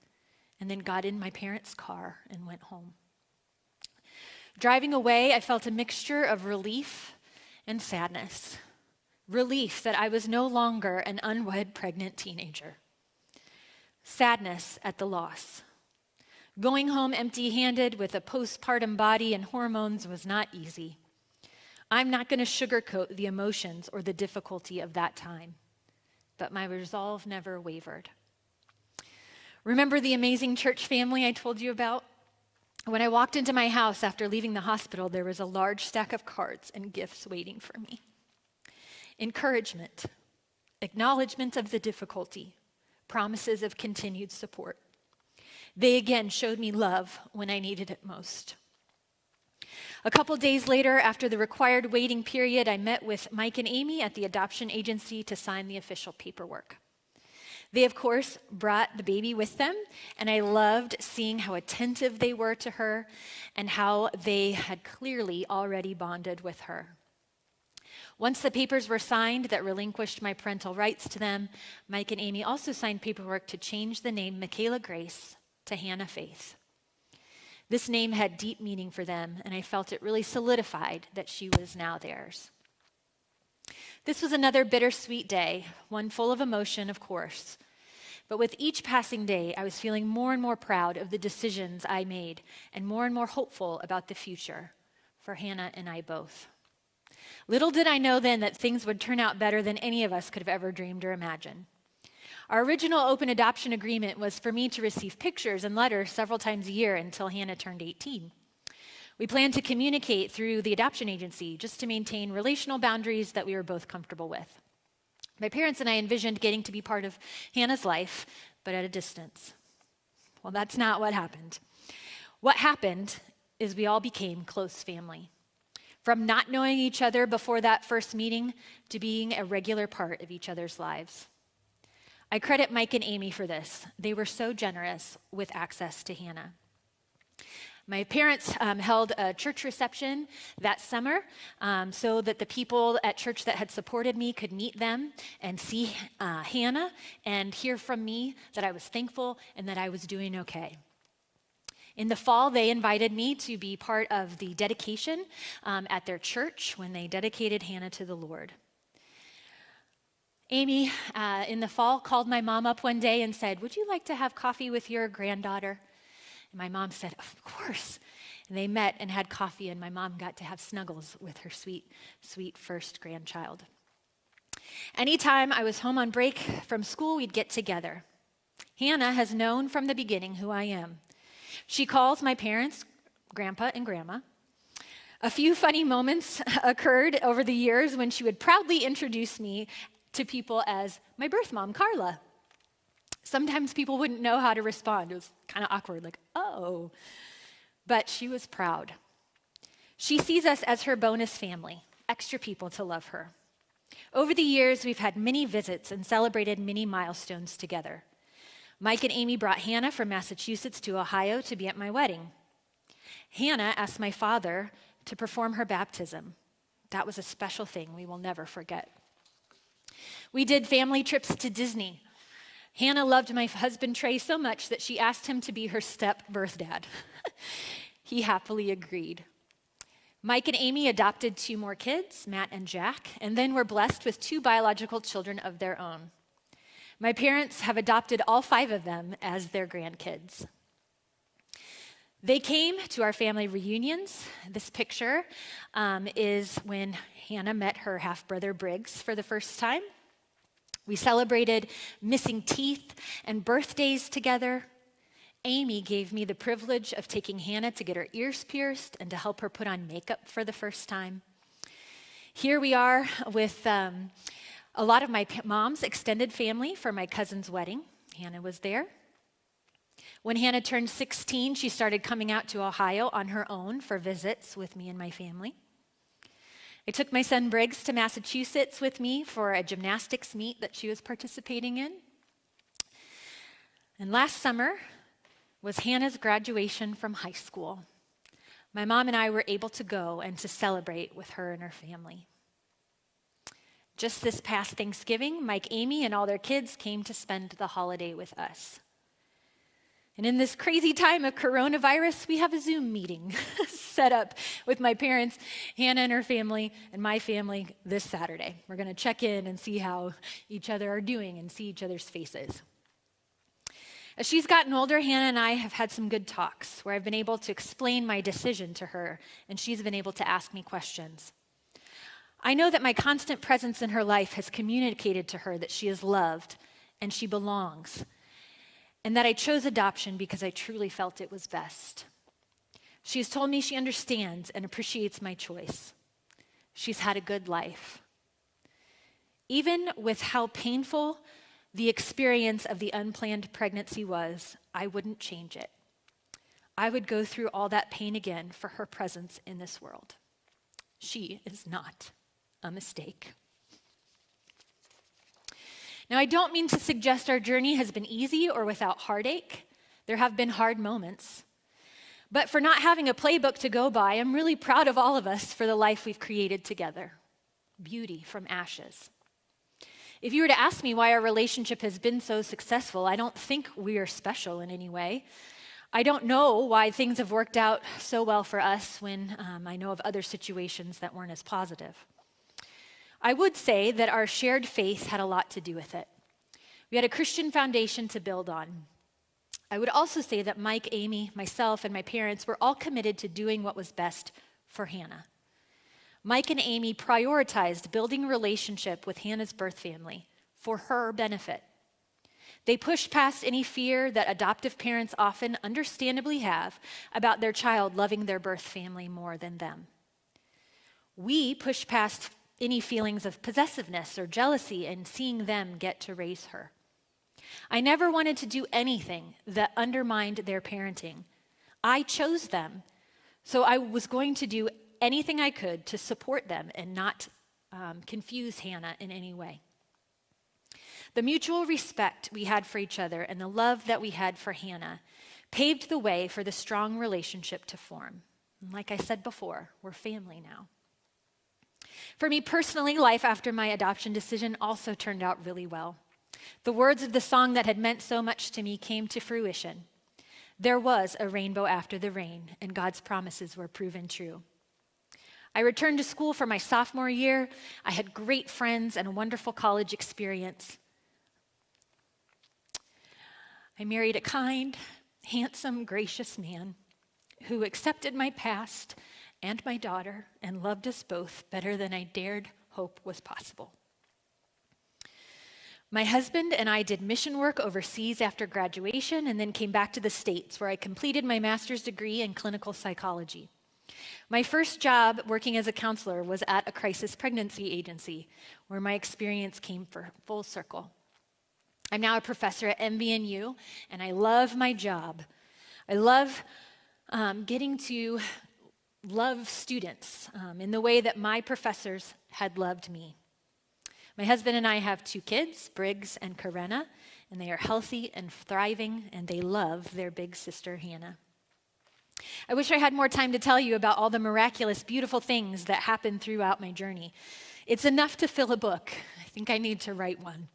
and then got in my parents' car and went home. Driving away, I felt a mixture of relief and sadness. Relief that I was no longer an unwed pregnant teenager. Sadness at the loss. Going home empty-handed with a postpartum body and hormones was not easy. I'm not going to sugarcoat the emotions or the difficulty of that time, but my resolve never wavered. Remember the amazing church family I told you about? When I walked into my house after leaving the hospital, there was a large stack of cards and gifts waiting for me. Encouragement, acknowledgement of the difficulty, promises of continued support. They again showed me love when I needed it most. A couple days later, after the required waiting period, I met with Mike and Amy at the adoption agency to sign the official paperwork. They, of course, brought the baby with them, and I loved seeing how attentive they were to her and how they had clearly already bonded with her. Once the papers were signed that relinquished my parental rights to them, Mike and Amy also signed paperwork to change the name Michaela Grace to Hannah Faith. This name had deep meaning for them, and I felt it really solidified that she was now theirs. This was another bittersweet day, one full of emotion, of course. But with each passing day, I was feeling more and more proud of the decisions I made and more hopeful about the future for Hannah and I both. Little did I know then that things would turn out better than any of us could have ever dreamed or imagined. Our original open adoption agreement was for me to receive pictures and letters several times a year until Hannah turned 18. We planned to communicate through the adoption agency just to maintain relational boundaries that we were both comfortable with. My parents and I envisioned getting to be part of Hannah's life, but at a distance. Well, that's not what happened. What happened is we all became close family. From not knowing each other before that first meeting to being a regular part of each other's lives. I credit Mike and Amy for this. They were so generous with access to Hannah. My parents held a church reception that summer so that the people at church that had supported me could meet them and see Hannah and hear from me that I was thankful and that I was doing okay. In the fall, they invited me to be part of the dedication at their church when they dedicated Hannah to the Lord. Amy, in the fall, called my mom up one day and said, "Would you like to have coffee with your granddaughter?" And my mom said, "Of course." And they met and had coffee, and my mom got to have snuggles with her sweet, sweet first grandchild. Anytime I was home on break from school, we'd get together. Hannah has known from the beginning who I am. She calls my parents Grandpa and Grandma. A few funny moments occurred over the years when she would proudly introduce me to people as my birth mom, Carla. Sometimes people wouldn't know how to respond. It was kind of awkward, like, oh. But she was proud. She sees us as her bonus family, extra people to love her. Over the years, we've had many visits and celebrated many milestones together. Mike and Amy brought Hannah from Massachusetts to Ohio to be at my wedding. Hannah asked my father to perform her baptism. That was a special thing we will never forget. We did family trips to Disney. Hannah loved my husband Trey so much that she asked him to be her step-birth dad. He happily agreed. Mike and Amy adopted 2 more kids, Matt and Jack, and then were blessed with 2 biological children of their own. My parents have adopted all 5 of them as their grandkids. They came to our family reunions. This picture is when Hannah met her half-brother Briggs for the first time. We celebrated missing teeth and birthdays together. Amy gave me the privilege of taking Hannah to get her ears pierced and to help her put on makeup for the first time. Here we are with a lot of my mom's extended family for my cousin's wedding. Hannah was there. When Hannah turned 16, she started coming out to Ohio on her own for visits with me and my family. I took my son Briggs to Massachusetts with me for a gymnastics meet that she was participating in. And last summer was Hannah's graduation from high school. My mom and I were able to go and to celebrate with her and her family. Just this past Thanksgiving, Mike, Amy, and all their kids came to spend the holiday with us. And in this crazy time of coronavirus, we have a Zoom meeting set up with my parents, Hannah and her family, and my family this Saturday. We're going to check in and see how each other are doing and see each other's faces. As she's gotten older, Hannah and I have had some good talks where I've been able to explain my decision to her, and she's been able to ask me questions. I know that my constant presence in her life has communicated to her that she is loved and she belongs, and that I chose adoption because I truly felt it was best. She has told me she understands and appreciates my choice. She's had a good life. Even with how painful the experience of the unplanned pregnancy was, I wouldn't change it. I would go through all that pain again for her presence in this world. She is not a mistake. Now, I don't mean to suggest our journey has been easy or without heartache. There have been hard moments. But for not having a playbook to go by, I'm really proud of all of us for the life we've created together. Beauty from ashes. If you were to ask me why our relationship has been so successful, I don't think we are special in any way. I don't know why things have worked out so well for us when I know of other situations that weren't as positive. I would say that our shared faith had a lot to do with it. We had a Christian foundation to build on. I would also say that Mike, Amy, myself, and my parents were all committed to doing what was best for Hannah. Mike and Amy prioritized building a relationship with Hannah's birth family for her benefit. They push past any fear that adoptive parents often understandably have about their child loving their birth family more than them. We push past any feelings of possessiveness or jealousy in seeing them get to raise her. I never wanted to do anything that undermined their parenting. I chose them, so I was going to do anything I could to support them and not confuse Hannah in any way. The mutual respect we had for each other and the love that we had for Hannah paved the way for the strong relationship to form. And like I said before, we're family now. For me personally, life after my adoption decision also turned out really well. The words of the song that had meant so much to me came to fruition. There was a rainbow after the rain, and God's promises were proven true. I returned to school for my sophomore year. I had great friends and a wonderful college experience. I married a kind, handsome, gracious man who accepted my past and my daughter and loved us both better than I dared hope was possible. My husband and I did mission work overseas after graduation and then came back to the States where I completed my master's degree in clinical psychology. My first job working as a counselor was at a crisis pregnancy agency where my experience came for full circle. I'm now a professor at MBNU, and I love my job. I love getting to love students in the way that my professors had loved me. My husband and I have 2 kids, Briggs and Karena, and they are healthy and thriving, and they love their big sister, Hannah. I wish I had more time to tell you about all the miraculous, beautiful things that happened throughout my journey. It's enough to fill a book. I think I need to write one.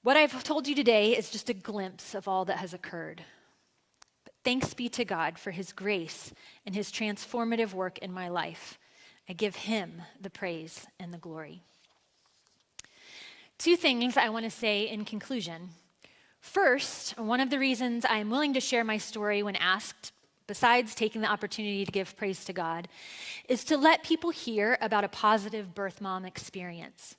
What I've told you today is just a glimpse of all that has occurred. But thanks be to God for his grace and his transformative work in my life. I give him the praise and the glory. 2 things I want to say in conclusion. First, one of the reasons I am willing to share my story when asked, besides taking the opportunity to give praise to God, is to let people hear about a positive birth mom experience.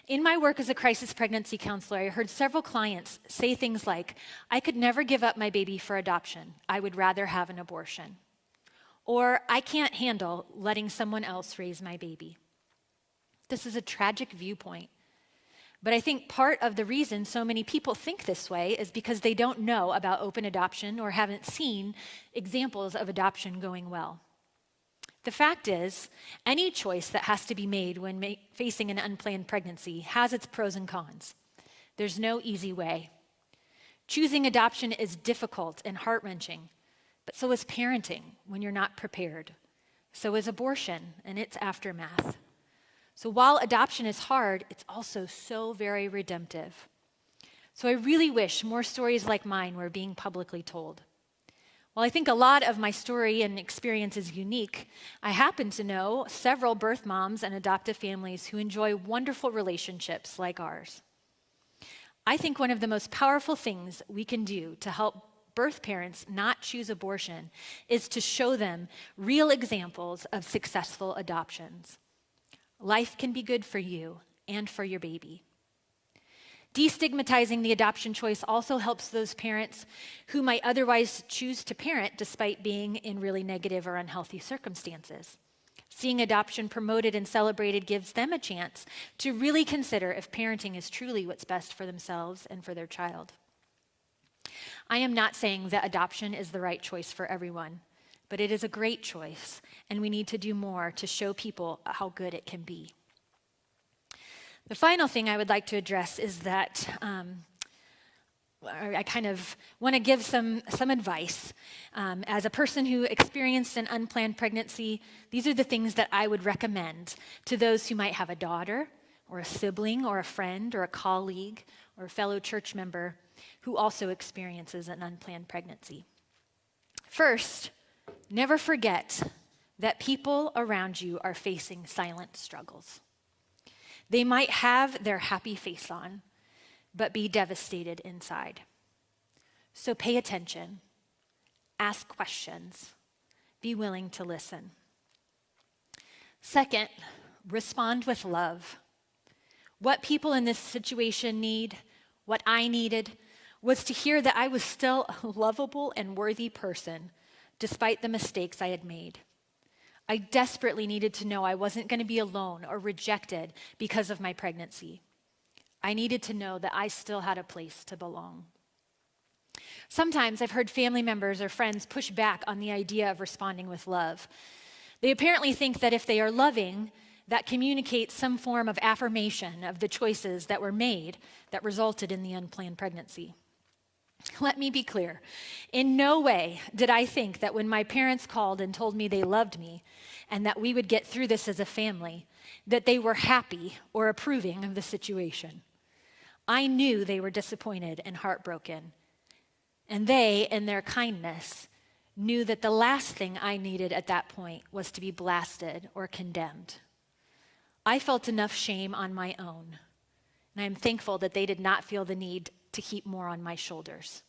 In my work as a crisis pregnancy counselor, I heard several clients say things like, I could never give up my baby for adoption. I would rather have an abortion. Or, I can't handle letting someone else raise my baby. This is a tragic viewpoint. But I think part of the reason so many people think this way is because they don't know about open adoption or haven't seen examples of adoption going well. The fact is, any choice that has to be made when facing an unplanned pregnancy has its pros and cons. There's no easy way. Choosing adoption is difficult and heart-wrenching, but so is parenting when you're not prepared. So is abortion and its aftermath. So while adoption is hard, it's also so very redemptive. So I really wish more stories like mine were being publicly told. While I think a lot of my story and experience is unique, I happen to know several birth moms and adoptive families who enjoy wonderful relationships like ours. I think one of the most powerful things we can do to help birth parents not choose abortion is to show them real examples of successful adoptions. Life can be good for you and for your baby. Destigmatizing the adoption choice also helps those parents who might otherwise choose to parent despite being in really negative or unhealthy circumstances. Seeing adoption promoted and celebrated gives them a chance to really consider if parenting is truly what's best for themselves and for their child. I am not saying that adoption is the right choice for everyone, but it is a great choice, and we need to do more to show people how good it can be. The final thing I would like to address is that I kind of want to give some advice. As a person who experienced an unplanned pregnancy, these are the things that I would recommend to those who might have a daughter or a sibling or a friend or a colleague or a fellow church member who also experiences an unplanned pregnancy. First, never forget that people around you are facing silent struggles. They might have their happy face on, but be devastated inside. So pay attention, ask questions, be willing to listen. Second, respond with love. What people in this situation need, What I needed was to hear that I was still a lovable and worthy person, despite the mistakes I had made. I desperately needed to know I wasn't going to be alone or rejected because of my pregnancy. I needed to know that I still had a place to belong. Sometimes I've heard family members or friends push back on the idea of responding with love. They apparently think that if they are loving, that communicates some form of affirmation of the choices that were made that resulted in the unplanned pregnancy. Let me be clear. In no way did I think that when my parents called and told me they loved me and that we would get through this as a family, that they were happy or approving of the situation. I knew they were disappointed and heartbroken. And they, in their kindness, knew that the last thing I needed at that point was to be blasted or condemned. I felt enough shame on my own, and I'm thankful that they did not feel the need to heap more on my shoulders.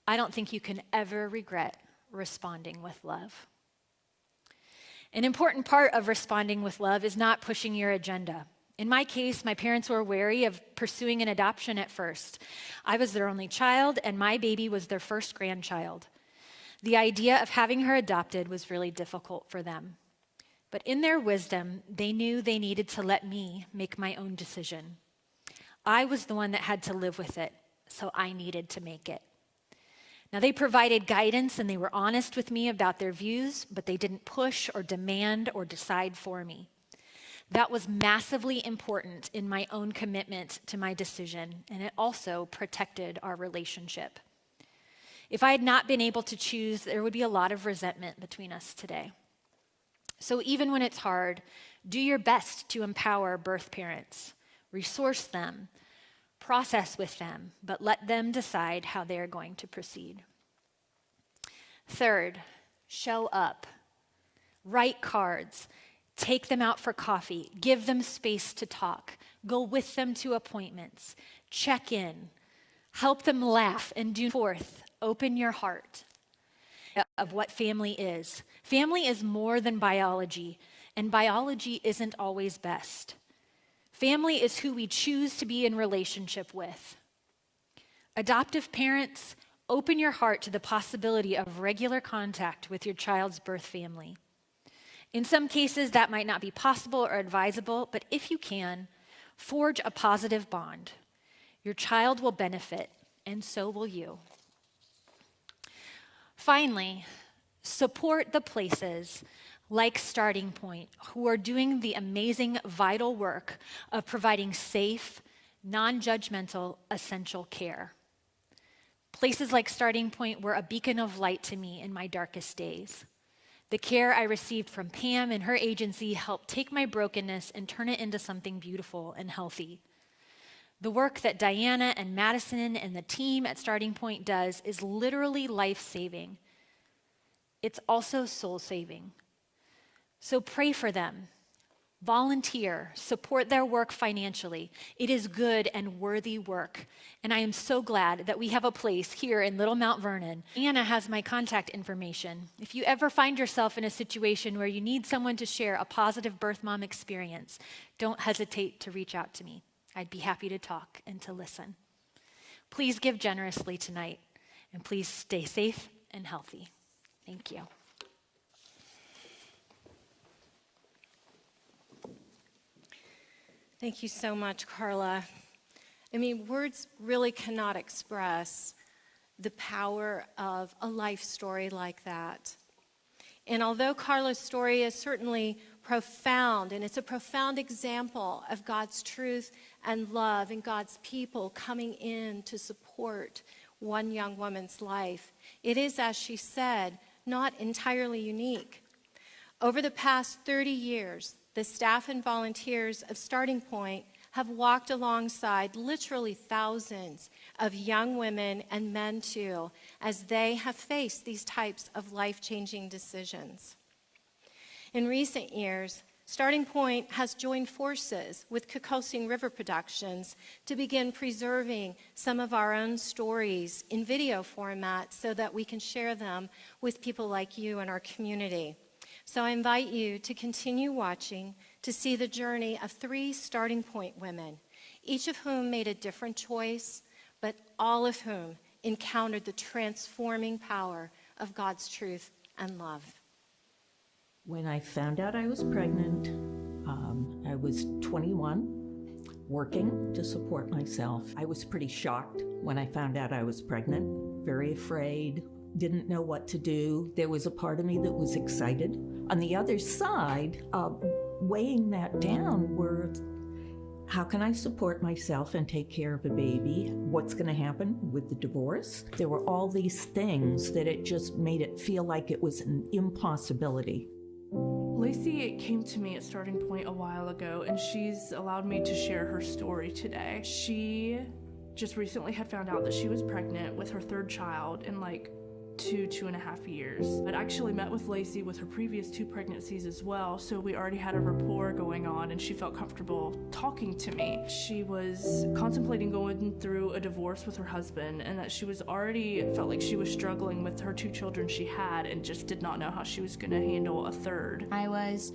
I don't think you can ever regret responding with love. An important part of responding with love is not pushing your agenda. In my case, my parents were wary of pursuing an adoption at first. I was their only child, and my baby was their first grandchild. The idea of having her adopted was really difficult for them. But in their wisdom, they knew they needed to let me make my own decision. I was the one that had to live with it, so I needed to make it. Now, they provided guidance and they were honest with me about their views, but they didn't push or demand or decide for me. That was massively important in my own commitment to my decision, and it also protected our relationship. If I had not been able to choose, there would be a lot of resentment between us today. So even when it's hard, do your best to empower birth parents. Resource them, process with them, but let them decide how they are going to proceed. Third, show up. Write cards. Take them out for coffee. Give them space to talk. Go with them to appointments. Check in. Help them laugh and do forth. Open your heart of what family is. Family is more than biology, and biology isn't always best. Family is who we choose to be in relationship with. Adoptive parents, open your heart to the possibility of regular contact with your child's birth family. In some cases, that might not be possible or advisable, but if you can, forge a positive bond. Your child will benefit, and so will you. Finally, support the places like Starting Point, who are doing the amazing, vital work of providing safe, non-judgmental, essential care. Places like Starting Point were a beacon of light to me in my darkest days. The care I received from Pam and her agency helped take my brokenness and turn it into something beautiful and healthy. The work that Diana and Madison and the team at Starting Point does is literally life-saving. It's also soul-saving. So pray for them, volunteer, support their work financially. It is good and worthy work, and I am so glad that we have a place here in Little Mount Vernon. Anna has my contact information. If you ever find yourself in a situation where you need someone to share a positive birth mom experience, don't hesitate to reach out to me. I'd be happy to talk and to listen. Please give generously tonight, and please stay safe and healthy. Thank you. Thank you so much, Carla. I mean, words really cannot express the power of a life story like that. And although Carla's story is certainly profound, and it's a profound example of God's truth and love and God's people coming in to support one young woman's life, it is, as she said, not entirely unique. Over the past 30 years, the staff and volunteers of Starting Point have walked alongside literally thousands of young women and men too, as they have faced these types of life-changing decisions. In recent years, Starting Point has joined forces with Kokosing River Productions to begin preserving some of our own stories in video format so that we can share them with people like you in our community. So I invite you to continue watching to see the journey of 3 Starting Point women, each of whom made a different choice, but all of whom encountered the transforming power of God's truth and love. When I found out I was pregnant, I was 21, working to support myself. I was pretty shocked when I found out I was pregnant, very afraid, didn't know what to do. There was a part of me that was excited. On the other side, weighing that down were, how can I support myself and take care of a baby? What's going to happen with the divorce? There were all these things that it just made it feel like it was an impossibility. Lacey came to me at Starting Point a while ago, and she's allowed me to share her story today. She just recently had found out that she was pregnant with her third child in like 2.5 years. I'd actually met with Lacey with her previous 2 pregnancies as well, so we already had a rapport going on, and she felt comfortable talking to me. She was contemplating going through a divorce with her husband, and that she was already felt like she was struggling with her 2 children she had and just did not know how she was going to handle a third. I was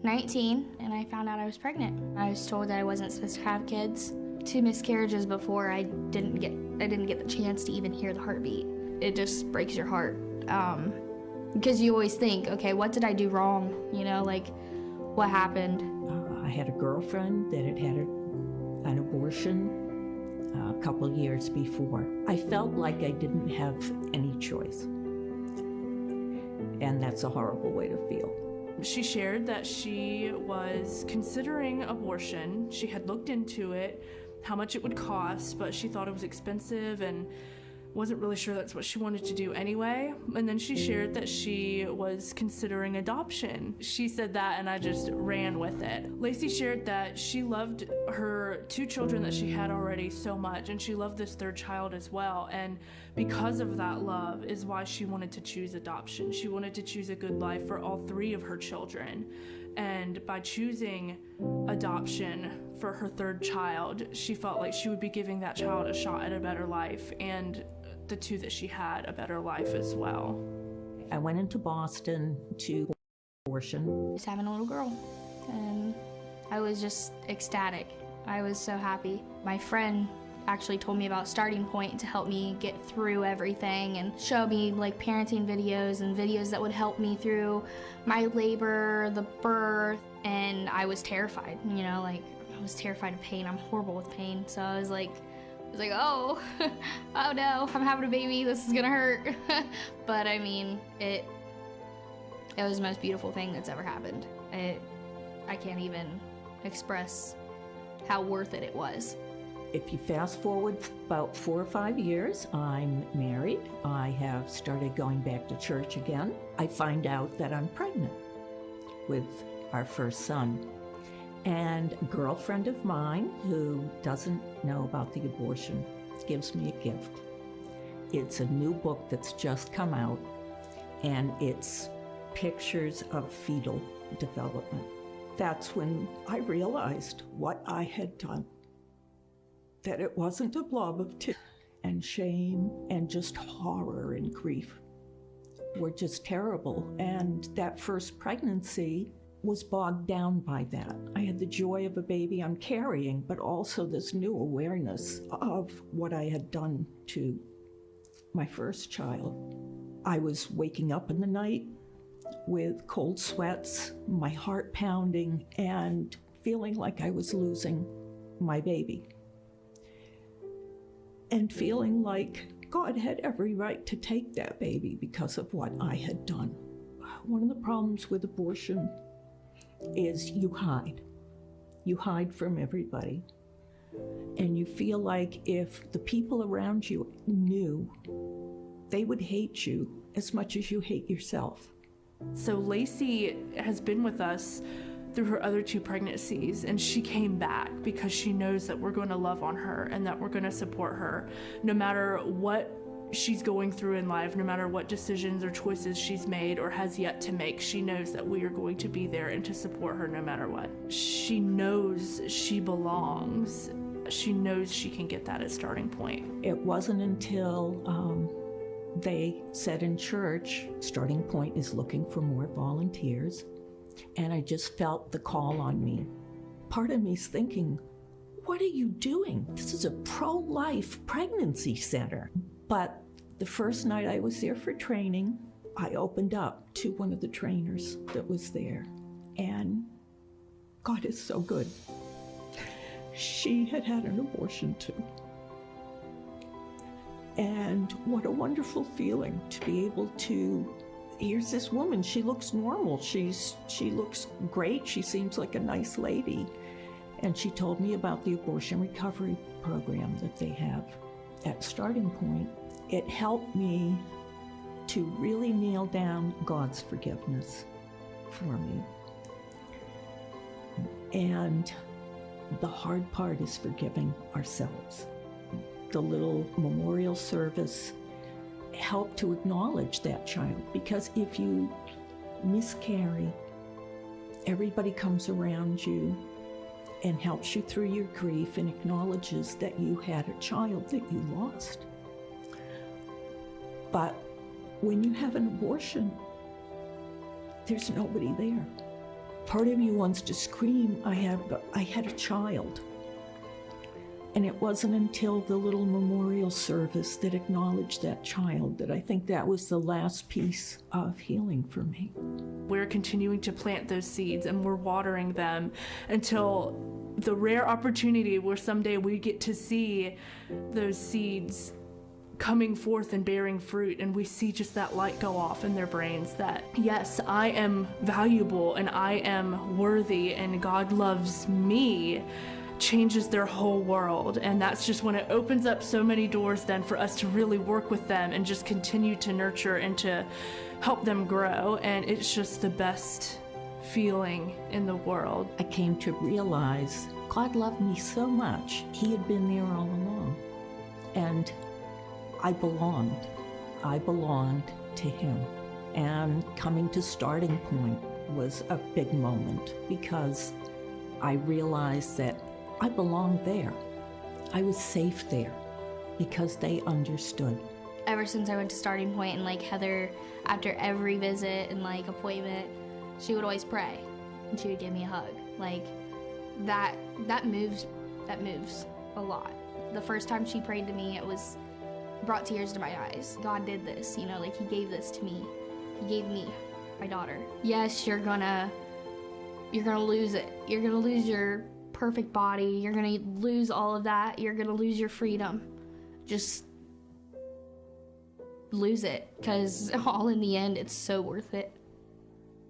19 and I found out I was pregnant. I was told that I wasn't supposed to have kids. 2 miscarriages before I didn't get the chance to even hear the heartbeat. It just breaks your heart, because you always think, okay, what did I do wrong? You know, like, what happened? I had a girlfriend that had had an abortion a couple years before. I felt like I didn't have any choice, and that's a horrible way to feel. She shared that she was considering abortion. She had looked into it, how much it would cost, but she thought it was expensive and wasn't really sure that's what she wanted to do anyway. And then she shared that she was considering adoption. She said that and I just ran with it. Lacey shared that she loved her 2 children that she had already so much, and she loved this third child as well. And because of that love is why she wanted to choose adoption. She wanted to choose a good life for all 3 of her children. And by choosing adoption for her third child, she felt like she would be giving that child a shot at a better life, and the 2 that she had a better life as well. I went into Boston to abortion. Just having a little girl, and I was just ecstatic. I was so happy. My friend actually told me about Starting Point to help me get through everything and show me like parenting videos and videos that would help me through my labor, the birth, and I was terrified, you know, like I was terrified of pain. I'm horrible with pain, so I was like, oh, oh no, I'm having a baby, this is gonna hurt. But I mean, it was the most beautiful thing that's ever happened. I can't even express how worth it was. If you fast forward about 4 or 5 years, I'm married. I have started going back to church again. I find out that I'm pregnant with our first son. And a girlfriend of mine who doesn't know about the abortion gives me a gift. It's a new book that's just come out, and it's pictures of fetal development. That's when I realized what I had done, that it wasn't a blob of tears and shame and just horror and grief were just terrible. And that first pregnancy was bogged down by that. I had the joy of a baby I'm carrying, but also this new awareness of what I had done to my first child. I was waking up in the night with cold sweats, my heart pounding, and feeling like I was losing my baby. And feeling like God had every right to take that baby because of what I had done. One of the problems with abortion is you hide. You hide from everybody. And you feel like if the people around you knew, they would hate you as much as you hate yourself. So Lacey has been with us through her other 2 pregnancies, and she came back because she knows that we're going to love on her and that we're going to support her no matter what she's going through in life, no matter what decisions or choices she's made or has yet to make. She knows that we are going to be there and to support her no matter what. She knows she belongs. She knows she can get that at Starting Point. It wasn't until they said in church, Starting Point is looking for more volunteers, and I just felt the call on me. Part of me's thinking, what are you doing? This is a pro-life pregnancy center. But the first night I was there for training, I opened up to one of the trainers that was there. And God is so good. She had had an abortion too. And what a wonderful feeling to be able to, here's this woman, she looks normal, she looks great, she seems like a nice lady. And she told me about the abortion recovery program that they have at Starting Point. It helped me to really nail down God's forgiveness for me. And the hard part is forgiving ourselves. The little memorial service helped to acknowledge that child, because if you miscarry, everybody comes around you and helps you through your grief and acknowledges that you had a child that you lost. But when you have an abortion, there's nobody there. Part of you wants to scream, I had a child. And it wasn't until the little memorial service that acknowledged that child that I think that was the last piece of healing for me. We're continuing to plant those seeds and we're watering them until the rare opportunity where someday we get to see those seeds coming forth and bearing fruit, and we see just that light go off in their brains that, yes, I am valuable and I am worthy and God loves me, changes their whole world. And that's just when it opens up so many doors then for us to really work with them and just continue to nurture and to help them grow. And it's just the best feeling in the world. I came to realize God loved me so much. He had been there all along. And I belonged to him. And coming to Starting Point was a big moment because I realized that I belonged there. I was safe there because they understood. Ever since I went to Starting Point, and like Heather, after every visit and like appointment, she would always pray and she would give me a hug. Like that moves a lot. The first time she prayed to me, it brought tears to my eyes. God did this, like he gave this to me. He gave me my daughter. Yes, you're gonna lose it. You're gonna lose your perfect body. You're gonna lose all of that. You're gonna lose your freedom. Just lose it, because all in the end, it's so worth it.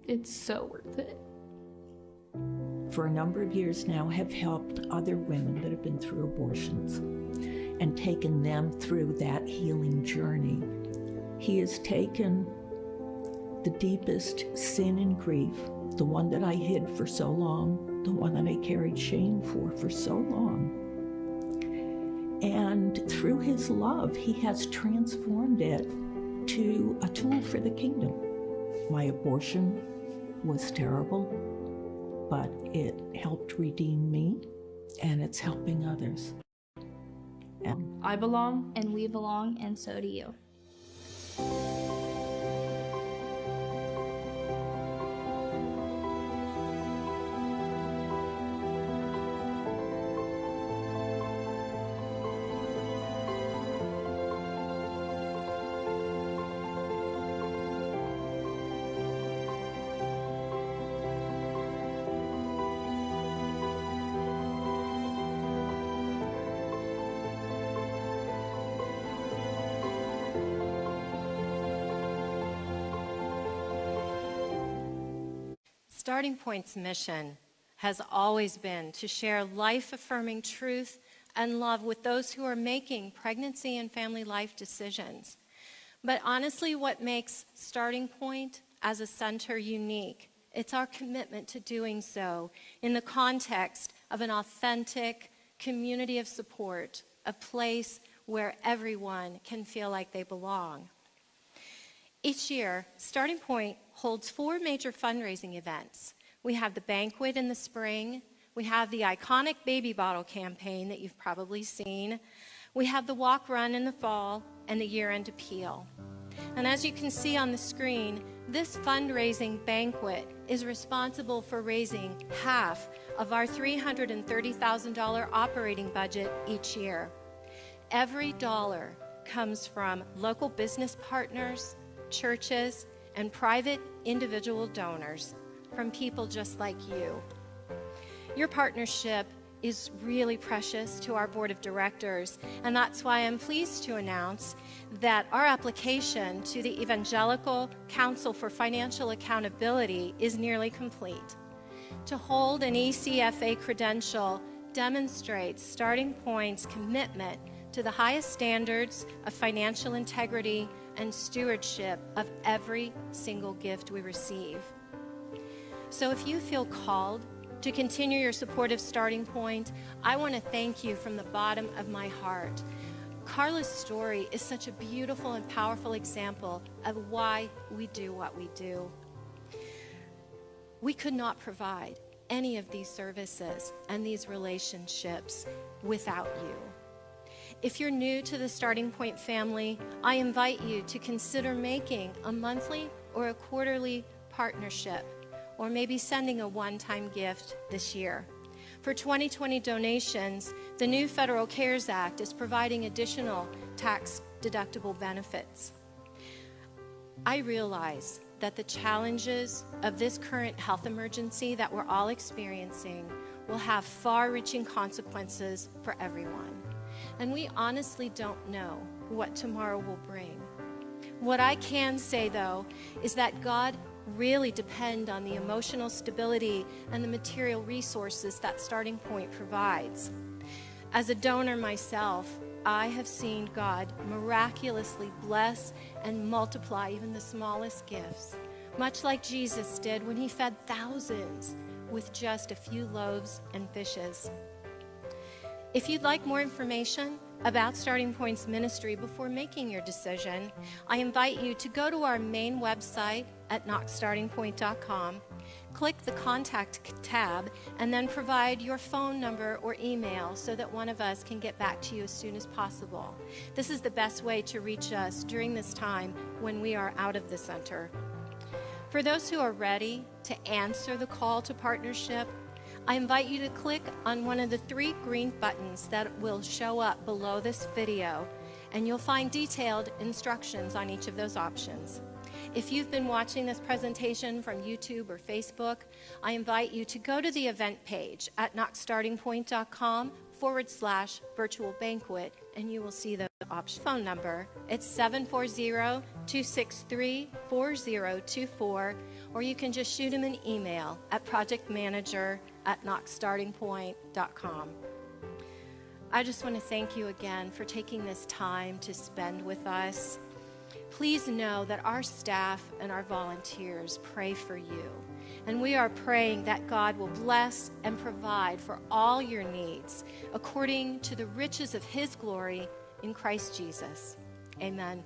It's so worth it. For a number of years now, have helped other women that have been through abortions and taken them through that healing journey. He has taken the deepest sin and grief, the one that I hid for so long, the one that I carried shame for so long. And through his love, he has transformed it to a tool for the kingdom. My abortion was terrible, but it helped redeem me, and it's helping others. I belong. And we belong, and so do you. Starting Point's mission has always been to share life-affirming truth and love with those who are making pregnancy and family life decisions. But honestly, what makes Starting Point as a center unique, it's our commitment to doing so in the context of an authentic community of support, a place where everyone can feel like they belong. Each year, Starting Point holds 4 major fundraising events. We have the banquet in the spring. We have the iconic baby bottle campaign that you've probably seen. We have the walk run in the fall and the year-end appeal. And as you can see on the screen, This fundraising banquet is responsible for raising half of our $330,000 operating budget each year. Every dollar comes from local business partners, churches, and private individual donors from people just like you. Your partnership is really precious to our board of directors, and that's why I'm pleased to announce that our application to the Evangelical Council for Financial Accountability is nearly complete. To hold an ECFA credential demonstrates Starting Point's commitment to the highest standards of financial integrity and stewardship of every single gift we receive. So if you feel called to continue your support of Starting Point, I want to thank you from the bottom of my heart. Carla's story is such a beautiful and powerful example of why we do what we do. We could not provide any of these services and these relationships without you. If you're new to the Starting Point family, I invite you to consider making a monthly or a quarterly partnership, or maybe sending a one-time gift this year. For 2020 donations, the new Federal CARES Act is providing additional tax-deductible benefits. I realize that the challenges of this current health emergency that we're all experiencing will have far-reaching consequences for everyone. And we honestly don't know what tomorrow will bring. What I can say, though, is that God really depend on the emotional stability and the material resources that Starting Point provides. As a donor myself, I have seen God miraculously bless and multiply even the smallest gifts, much like Jesus did when he fed thousands with just a few loaves and fishes. If you'd like more information about Starting Point's ministry before making your decision, I invite you to go to our main website at knoxstartingpoint.com, click the Contact tab, and then provide your phone number or email so that one of us can get back to you as soon as possible. This is the best way to reach us during this time when we are out of the center. For those who are ready to answer the call to partnership, I invite you to click on one of the 3 green buttons that will show up below this video, and you'll find detailed instructions on each of those options. If you've been watching this presentation from YouTube or Facebook, I invite you to go to the event page at knoxstartingpoint.com/virtual banquet, and you will see the option. Phone number, it's 740-263-4024, or you can just shoot them an email at projectmanager@knoxstartingpoint.com. I just want to thank you again for taking this time to spend with us. Please know that our staff and our volunteers pray for you, and we are praying that God will bless and provide for all your needs according to the riches of his glory in Christ Jesus. Amen.